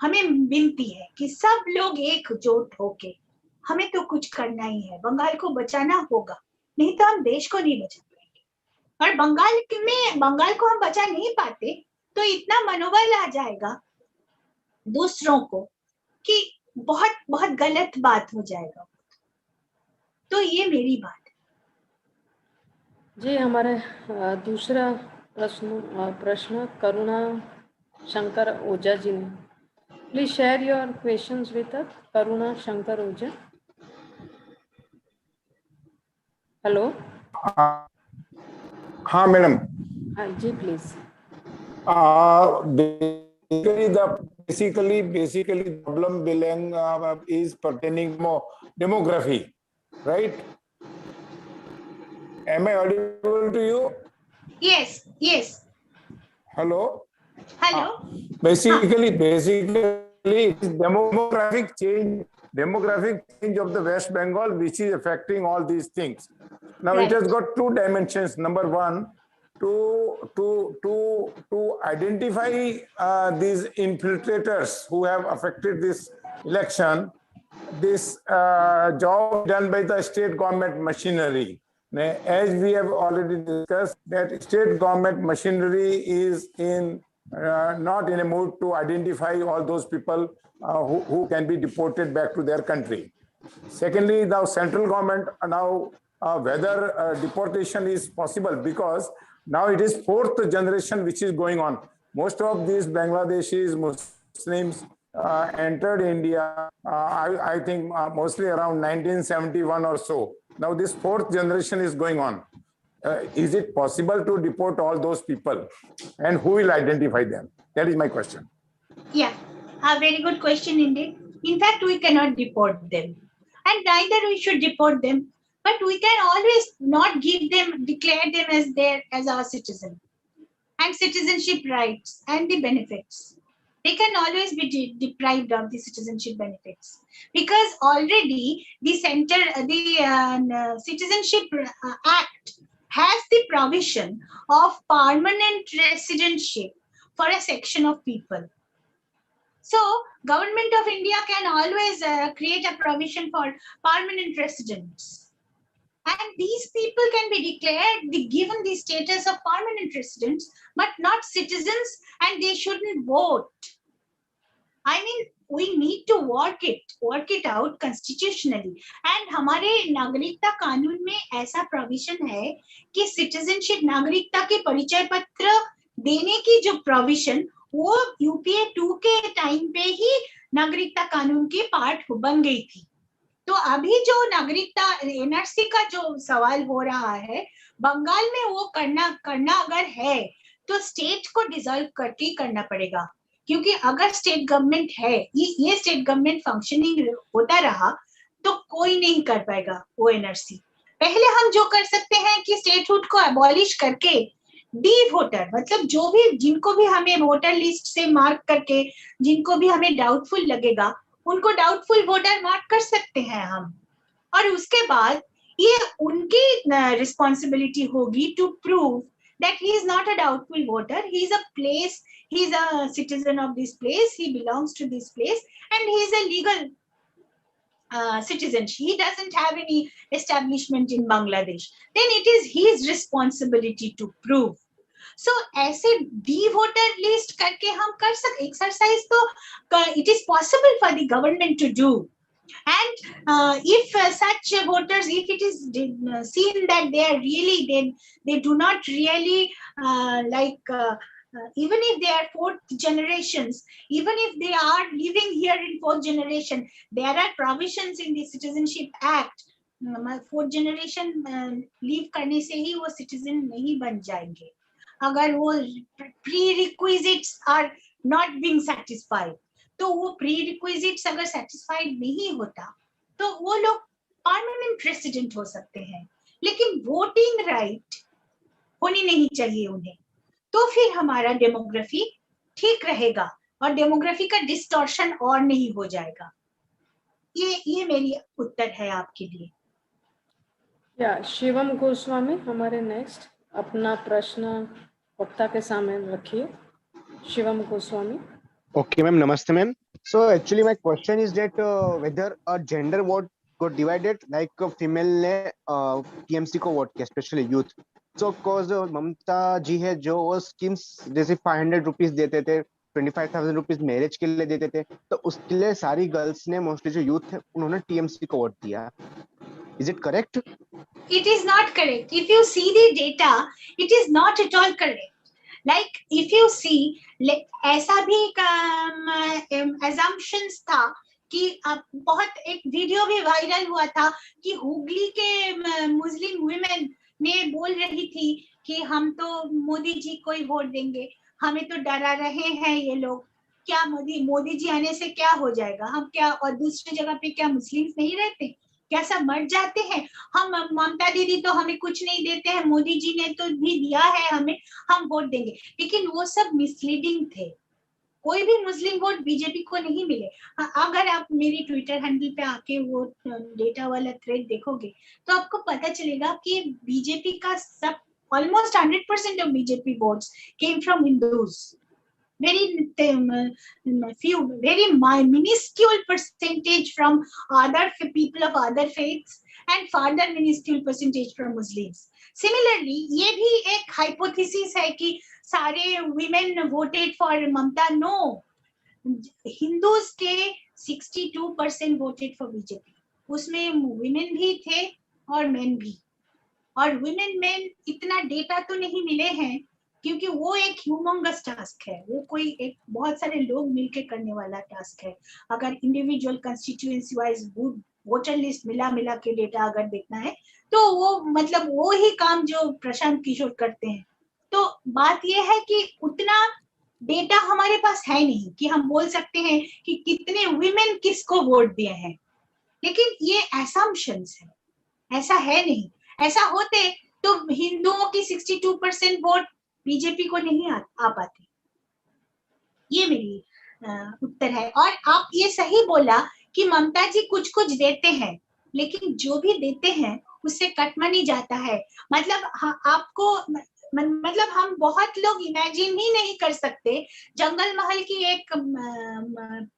हमें विनती है कि सब लोग एकजुट होके हमें तो कुछ करना ही है, बंगाल को बचाना होगा, नहीं तो हम देश को नहीं बचा पाएंगे. और बंगाल को हम बचा नहीं पाते तो इतना मनोबल आ जाएगा दूसरों को कि बहुत बहुत गलत बात हो जाएगा। तो ये मेरी बात है। जी, हमारे दूसरा प्रश्न करुणा शंकर ओझा जी ने। Please share your questions with us, Karuna Shankar Ojha. Hello. हाँ मैडम। हाँ जी, please. Basically the problem belong is pertaining more demography, right? Am I audible to you? Yes, yes. Hello. Hello. Basically it's demographic change of the West Bengal which is affecting all these things. Now Right. it has got two dimensions. Number one, to identify these infiltrators who have affected this election. This job done by the state government machinery. As we have already discussed, that state government machinery is in not in a mood to identify all those people who can be deported back to their country. Secondly, the central government now whether deportation is possible, because now it is fourth generation which is going on. Most of these Bangladeshis, Muslims entered India, I think mostly around 1971 or so. Now this fourth generation is going on. Is it possible to deport all those people, and who will identify them? That is my question. Yeah, a very good question indeed. In fact, we cannot deport them, and neither we should deport them. But we can always not declare them as our citizen, and citizenship rights and the benefits. They can always be deprived of the citizenship benefits, because already the Citizenship Act has the provision of permanent residency for a section of people. So Government of India can always create a provision for permanent residents. And these people can be given the status of permanent residents, but not citizens, and they shouldn't vote. I mean, we need to work it out constitutionally. And हमारे नागरिकता कानून में ऐसा provision है कि citizenship नागरिकता के परिचय पत्र देने की जो provision वो UPA 2 के टाइम पे ही नागरिकता कानून की पार्ट बन गई थी। तो अभी जो नागरिकता NRC का जो सवाल हो रहा है, बंगाल में वो करना अगर है तो स्टेट को डिसॉल्व करके करना पड़ेगा, क्योंकि अगर स्टेट गवर्नमेंट है, ये स्टेट गवर्नमेंट फंक्शनिंग होता रहा तो कोई नहीं कर पाएगा वो NRC। पहले हम जो कर सकते हैं कि स्टेटहुड को अबॉलिश करके डी वोटर, मतलब जो भी जिनको भी हमें वोटर लिस्ट से मार्क करके जिनको भी हमें डाउटफुल लगेगा उनको डाउटफुल वोटर मार्क कर सकते हैं हम, और उसके बाद ये उनकी रिस्पॉन्सिबिलिटी होगी to prove that he is not a doubtful voter, he is a citizen of this place, he belongs to this place, and he is a legal citizen. He doesn't have any establishment in Bangladesh. Then it is his responsibility to prove. So ऐसे D voter list करके हम कर सकते exercise, तो it is possible for the government to do. And if such voters, if it is seen that they are really, they do not really even if they are fourth generations, even if they are living here in fourth generation, there are provisions in the Citizenship Act. Fourth generation leave करने से ही वो citizen नहीं बन जाएंगे अगर वो prerequisites are not being satisfied. तो वो प्री रिक्विजिट्स अगर सेटिस्फाइड नहीं होता तो वो लोग परमानेंट रेसिडेंट हो सकते हैं, लेकिन वोटिंग राइट होनी नहीं चाहिए उन्हें। तो फिर हमारा डेमोग्राफी ठीक रहेगा और डेमोग्राफी का डिस्टॉर्शन और नहीं हो जाएगा। ये मेरी उत्तर है आपके लिए। या शिवम गोस्वामी हमारे नेक्स्ट अपना प्रश्न वक्ता के सामने रखिए। Shivam Goswami. Okay, ma'am. Namaste, ma'am. So actually, my question is that whether a gender vote got divided, like female ने TMC को vote किया, especially youth. So cause ममता जी है जो वो schemes जैसे 500 rupees देते थे 25,000 रुपीज मैरिज के लिए देते थे, तो उसके लिए सारी गर्ल्स ने, मोस्टली जो यूथ थे, उन्होंने टीएमसी को वोट दिया. Is it correct? It is not correct. If you see the data, it is not at all correct. Like if you see, ऐसा भी assumptions था कि अब बहुत एक वीडियो भी वायरल हुआ था कि हुगली के मुस्लिम वुमेन ने बोल रही थी कि हम तो मोदी जी को ही वोट देंगे, हमें तो डरा रहे हैं ये लोग, क्या मोदी जी आने से क्या हो जाएगा, हम क्या, और दूसरी जगह पे क्या मुस्लिम्स नहीं रहते, क्या सब मर जाते हैं, हम ममता दीदी तो हमें कुछ नहीं देते हैं, मोदी जी ने तो भी दिया है हमें, हम वोट देंगे. लेकिन वो सब मिसलीडिंग थे. कोई भी मुस्लिम वोट बीजेपी को नहीं मिले. अगर आप मेरी ट्विटर हैंडल पे आके वो डेटा वाला थ्रेड देखोगे तो आपको पता चलेगा कि बीजेपी का सब almost 100% of BJP votes came from Hindus. Very few, very minuscule percentage from other people of other faiths and further minuscule percentage from Muslims. Similarly, ये भी एक hypothesis है कि सारे women voted for Mamta. No, Hindus के 62% voted for BJP. उसमें women भी थे और men भी. और women men इतना डेटा तो नहीं मिले हैं क्योंकि वो एक ह्यूमंगस टास्क है, वो कोई एक बहुत सारे लोग मिलके करने वाला टास्क है. अगर individual constituency wise voter list मिला के डेटा अगर देखना है तो वो मतलब वो ही काम जो प्रशांत किशोर करते हैं. तो बात ये है कि उतना डेटा हमारे पास है नहीं कि हम बोल सकते हैं कि कितने विमेन किसको वोट दिए हैं. लेकिन ये असम्पशंस है, ऐसा है नहीं. ऐसा होते तो हिंदुओं की 62% वोट बीजेपी को नहीं आ पाते. ये मेरी उत्तर है. और आप ये सही बोला कि ममता जी कुछ कुछ देते हैं, लेकिन जो भी देते हैं उससे कटमनी जाता है. मतलब आपको मतलब हम बहुत लोग इमेजिन ही नहीं कर सकते जंगल महल की एक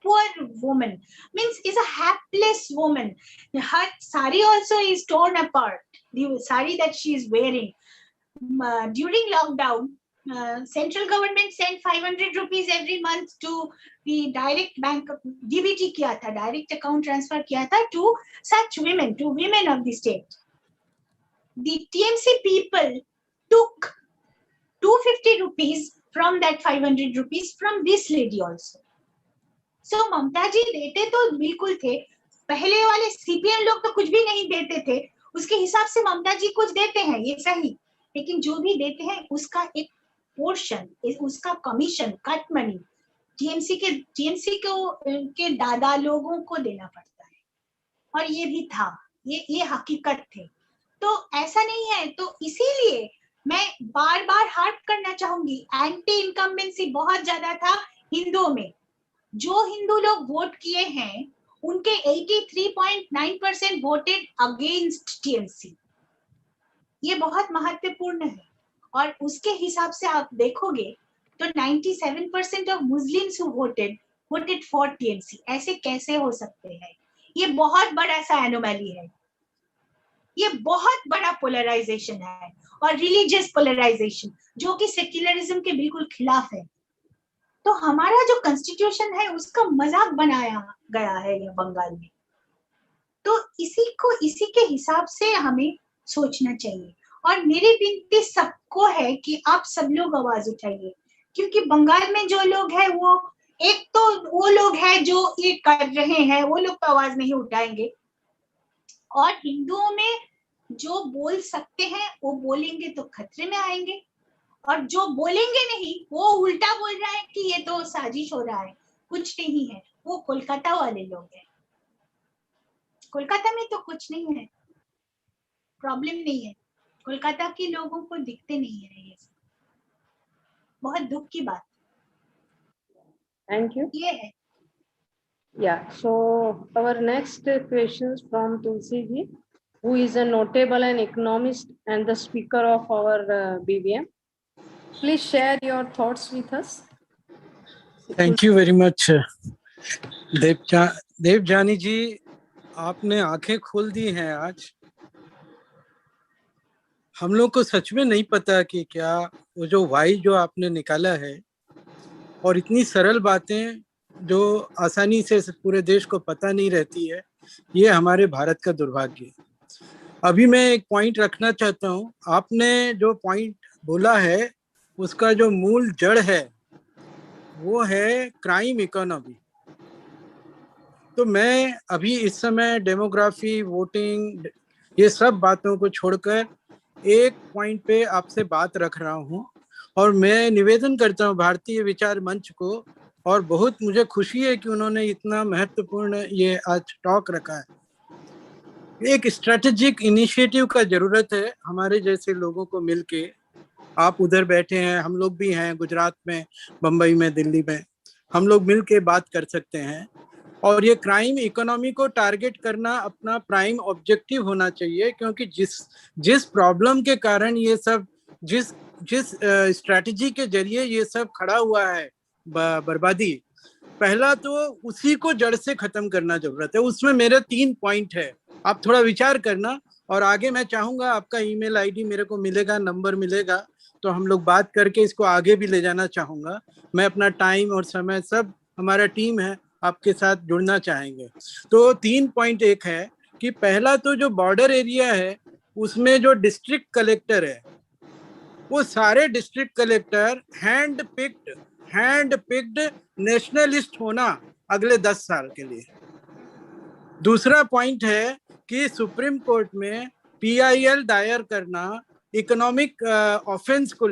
poor woman means is a hapless woman, her sari also is torn apart, the sari that she is wearing. During lockdown, central government sent 500 rupees every month to the direct bank, DBT किया था, direct account transfer किया था to such women, to women of the state. The TMC people took 250 rupees from that 500 rupees from this lady also. So ममता जी देते तो बिल्कुल थे, पहले वाले सीपीएम लोग तो कुछ भी नहीं देते थे, उसके हिसाब से ममता जी कुछ देते हैं, ये सही. लेकिन जो भी देते हैं उसका एक पोर्शन, उसका कमीशन, कट मनी टीएमसी के दादा लोगों को देना पड़ता है. और ये भी था, ये हकीकत थे. तो ऐसा नहीं है. तो इसीलिए मैं बार बार हार्प करना चाहूंगी, एंटी इनकम्बेंसी बहुत ज्यादा था हिंदुओं में. जो हिंदू लोग वोट किए हैं उनके 83.9% वोटेड अगेंस्ट टीएमसी. ये बहुत महत्वपूर्ण है. और उसके हिसाब से आप देखोगे तो 97% of Muslims who voted for TMC. ऐसे कैसे हो सकते हैं? ये बहुत बड़ा सा एनोमैली है, ये बहुत बड़ा पोलराइजेशन है, और रिलीजियस पोलराइजेशन जो कि सेक्युलरिज्म के बिल्कुल खिलाफ है. तो हमारा जो कॉन्स्टिट्यूशन है उसका मजाक बनाया गया है ये बंगाल में. तो इसी के हिसाब से हमें सोचना चाहिए. और मेरी विनती सबको है कि आप सब लोग आवाज उठाइए, क्योंकि बंगाल में जो लोग हैं वो एक तो वो लोग हैं जो ये कर रहे हैं, वो लोग तो आवाज नहीं उठाएंगे. और हिंदुओं में जो बोल सकते हैं वो बोलेंगे तो खतरे में आएंगे, और जो बोलेंगे नहीं वो उल्टा बोल रहा है कि ये तो साजिश हो रहा है, कुछ नहीं है. वो कोलकाता वाले लोग हैं. कोलकाता में तो कुछ नहीं है, प्रॉब्लम नहीं है. कोलकाता के लोगों को दिखते नहीं है ये. बहुत दुख की बात. Thank you. ये है. Yeah, so our next question is from Tulsi ji, who is a notable and economist and the speaker of our BVM. Please share your thoughts with us. Thank you very much, Devyani जी. आपने आंखें खोल दी हैं आज. हम लोग को सच में नहीं पता कि क्या वो जो वाई जो आपने निकाला है और इतनी सरल बातें जो आसानी से पूरे देश को पता नहीं रहती है, ये हमारे भारत का दुर्भाग्य है। अभी मैं एक पॉइंट रखना चाहता हूँ। आपने जो पॉइंट बोला है उसका जो मूल जड़ है वो है क्राइम इकोनॉमी। तो मैं अभी इस समय डेमोग्राफी, वोटिंग, ये सब बातों को छोड़कर एक पॉइंट पे आपसे बात रख रहा हूँ, और मैं निवेदन करता हूँ भारतीय विचार मंच को, और बहुत मुझे खुशी है कि उन्होंने इतना महत्वपूर्ण ये आज टॉक रखा है। एक स्ट्रेटेजिक इनिशिएटिव का जरूरत है हमारे जैसे लोगों को मिलके। आप उधर बैठे हैं, हम लोग भी हैं गुजरात में, बम्बई में, दिल्ली में, हम लोग मिलके बात कर सकते हैं। और ये क्राइम इकोनॉमी को टारगेट करना अपना प्राइम ऑब्जेक्टिव होना चाहिए, क्योंकि जिस प्रॉब्लम के कारण ये सब, जिस जिस स्ट्रेटजी के जरिए ये सब खड़ा हुआ है बर्बादी, पहला तो उसी को जड़ से खत्म करना जरूरत है। उसमें मेरे 3 पॉइंट है, आप थोड़ा विचार करना। और आगे मैं चाहूंगा आपका ईमेल आईडी मेरे को मिलेगा, नंबर मिलेगा, तो हम लोग बात करके इसको आगे भी ले जाना चाहूंगा। मैं अपना टाइम और समय, सब हमारा टीम है, आपके साथ जुड़ना चाहेंगे। तो 3 पॉइंट एक है कि पहला तो जो बॉर्डर एरिया है उसमें जो डिस्ट्रिक्ट कलेक्टर है, वो सारे district collector hand picked nationalist होना अगले 10 साल के लिए। दूसरा पॉइंट है कि सुप्रीम कोर्ट में PIL दायर करना इकोनॉमिक ऑफेंस को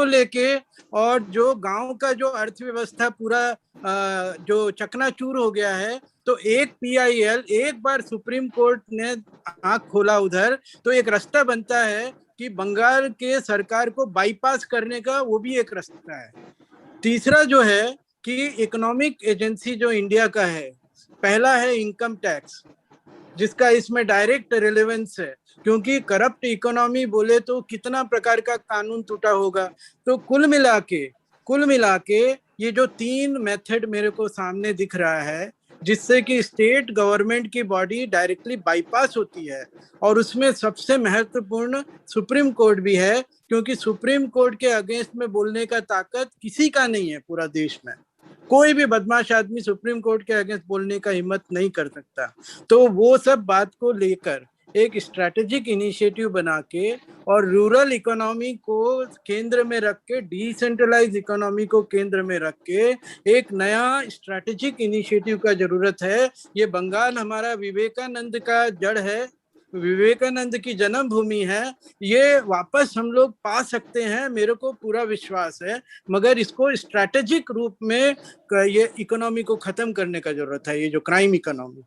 लेके, और जो गांव का जो अर्थव्यवस्था पूरा जो चकनाचूर हो गया है, तो एक PIL, एक बार सुप्रीम कोर्ट ने आंख खोला उधर, तो एक रास्ता बनता है कि बंगाल के सरकार को बाईपास करने का, वो भी एक रास्ता है। तीसरा जो है कि इकोनॉमिक एजेंसी जो इंडिया का है, पहला है इनकम टैक्स, जिसका इसमें डायरेक्ट रिलेवेंस है, क्योंकि करप्ट इकोनॉमी बोले तो कितना प्रकार का कानून टूटा होगा। तो कुल मिला के ये जो 3 मेथड मेरे को सामने दिख रहा है, जिससे कि स्टेट गवर्नमेंट की बॉडी डायरेक्टली बाईपास होती है, और उसमें सबसे महत्वपूर्ण सुप्रीम कोर्ट भी है, क्योंकि सुप्रीम कोर्ट के अगेंस्ट में बोलने का ताकत किसी का नहीं है पूरा देश में। कोई भी बदमाश आदमी सुप्रीम कोर्ट के अगेंस्ट बोलने का हिम्मत नहीं कर सकता। तो वो सब बात को लेकर एक स्ट्रैटेजिक इनिशिएटिव बना के, और रूरल इकोनॉमी को केंद्र में रख के, डिसेंट्रलाइज इकोनॉमी को केंद्र में रख के एक नया स्ट्रैटेजिक इनिशिएटिव का जरूरत है। ये बंगाल हमारा विवेकानंद का जड़ है, विवेकानंद की जन्मभूमि है, ये वापस हम लोग पा सकते हैं, मेरे को पूरा विश्वास है। मगर इसको स्ट्रैटेजिक रूप में ये इकोनॉमी को खत्म करने का जरूरत है, ये जो क्राइम इकोनॉमी।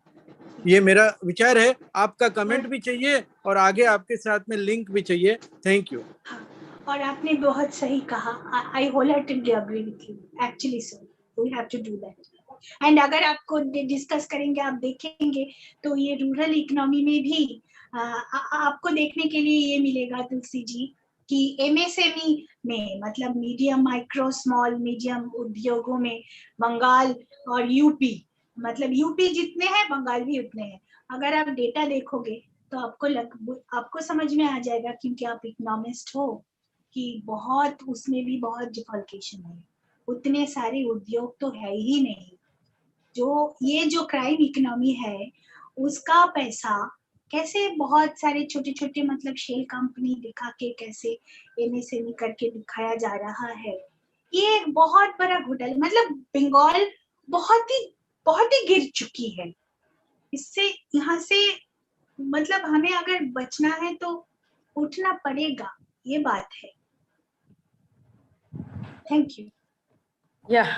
ये मेरा विचार है, आपका कमेंट भी चाहिए और आगे आपके साथ में लिंक भी चाहिए। Thank you. और आपने बहुत सही कहा, I wholeheartedly agree with you, actually sir we have to do that. And अगर आपको डिस्कस करेंगे, आप देखेंगे तो ये रूरल इकोनॉमी में भी आपको देखने के लिए ये मिलेगा तुलसी जी कि MSME में, मतलब मीडियम, माइक्रो, स्मॉल, मीडियम उद्योगों में बंगाल और यूपी, मतलब यूपी जितने हैं बंगाल भी उतने हैं। अगर आप डेटा देखोगे तो आपको समझ में आ जाएगा, क्योंकि आप इकोनॉमिस्ट हो, कि बहुत उसमें भी बहुत डिफॉल्केशन है, उतने सारे उद्योग तो है ही नहीं। जो क्राइम इकोनॉमी है उसका पैसा कैसे बहुत सारे छोटे छोटे, मतलब शेल कंपनी दिखा के कैसे MSME करके दिखाया जा रहा है, ये एक बहुत बड़ा घोटाला। मतलब बंगाल बहुत ही गिर चुकी है। इससे, यहाँ से मतलब हमें अगर बचना है तो उठना पड़ेगा, ये बात है। Thank you. Yeah,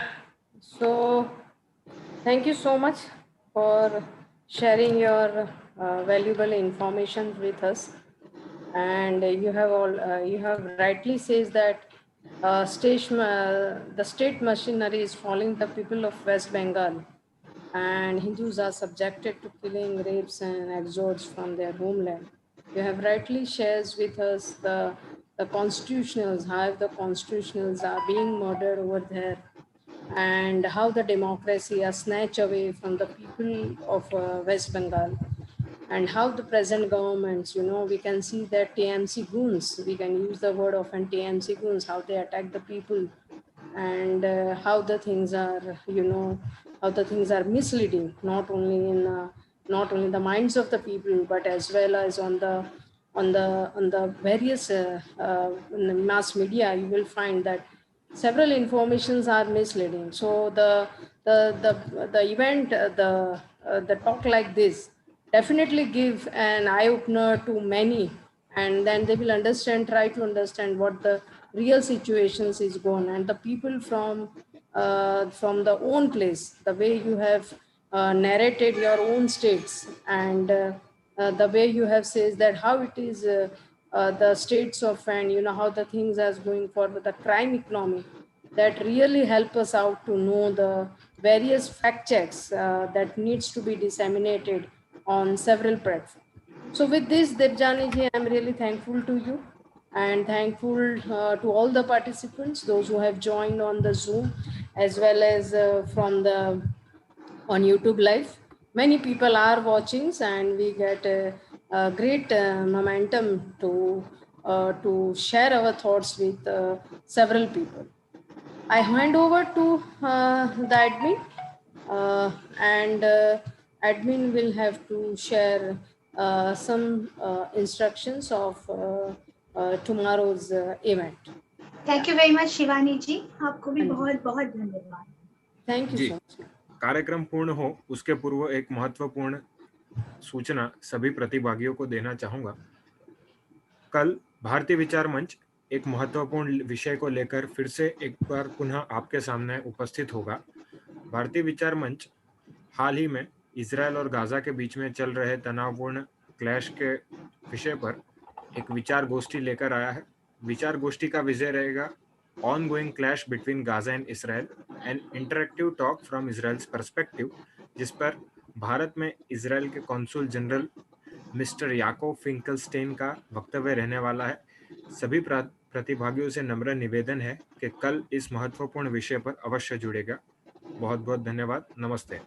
so thank you so much for sharing your valuable information with us. And you have rightly says that the state machinery is following the people of West Bengal, and Hindus are subjected to killing, rapes, and exodus from their homeland. You have rightly shares with us the constitutionals, how the constitutionals are being murdered over there, and how the democracy are snatched away from the people of West Bengal, and how the present governments, we can see that TMC goons, we can use the word of TMC goons, how they attack the people and how the things are, how the things are misleading, not only the minds of the people, but as well as on the various in the mass media. You will find that several informations are misleading. So the event, the talk like this definitely give an eye opener to many, and then they will try to understand what the real situations is going, and the people from the own place, the way you have narrated your own states, and the way you have says that how it is the states of, and how the things are going for the crime economy, that really help us out to know the various fact checks that needs to be disseminated on several platforms. So with this, Debjani ji, I'm really thankful to you, and thankful to all the participants, those who have joined on the Zoom, as well as from the on YouTube Live. Many people are watching, and we get a great momentum to share our thoughts with several people. I hand over to the admin, and admin will have to share some instructions of tomorrow's event. Thank you very much, Shivani जी. आपको भी बहुत बहुत धन्यवाद. Thank you ji. so much. कार्यक्रम पूर्ण हो उसके पूर्व एक महत्वपूर्ण सूचना सभी प्रतिभागियों को देना चाहूंगा। कल भारतीय विचार मंच एक महत्वपूर्ण विषय को लेकर फिर से एक बार पुनः आपके सामने उपस्थित होगा। भारतीय विचार मंच हाल ही में इजरायल और गाजा के बीच में चल रहे तनावपूर्ण क्लैश के विषय पर एक विचार गोष्ठी लेकर आया है। विचार गोष्ठी का विषय रहेगा ongoing clash between Gaza and Israel, an interactive talk from Israel's perspective, जिस पर भारत में इजरायल के कॉन्सुल जनरल मिस्टर याकोव फिंकलस्टेन का वक्तव्य रहने वाला है। सभी प्रतिभागियों से नम्र निवेदन है कि कल इस महत्वपूर्ण विषय पर अवश्य जुड़ेगा। बहुत बहुत धन्यवाद। नमस्ते।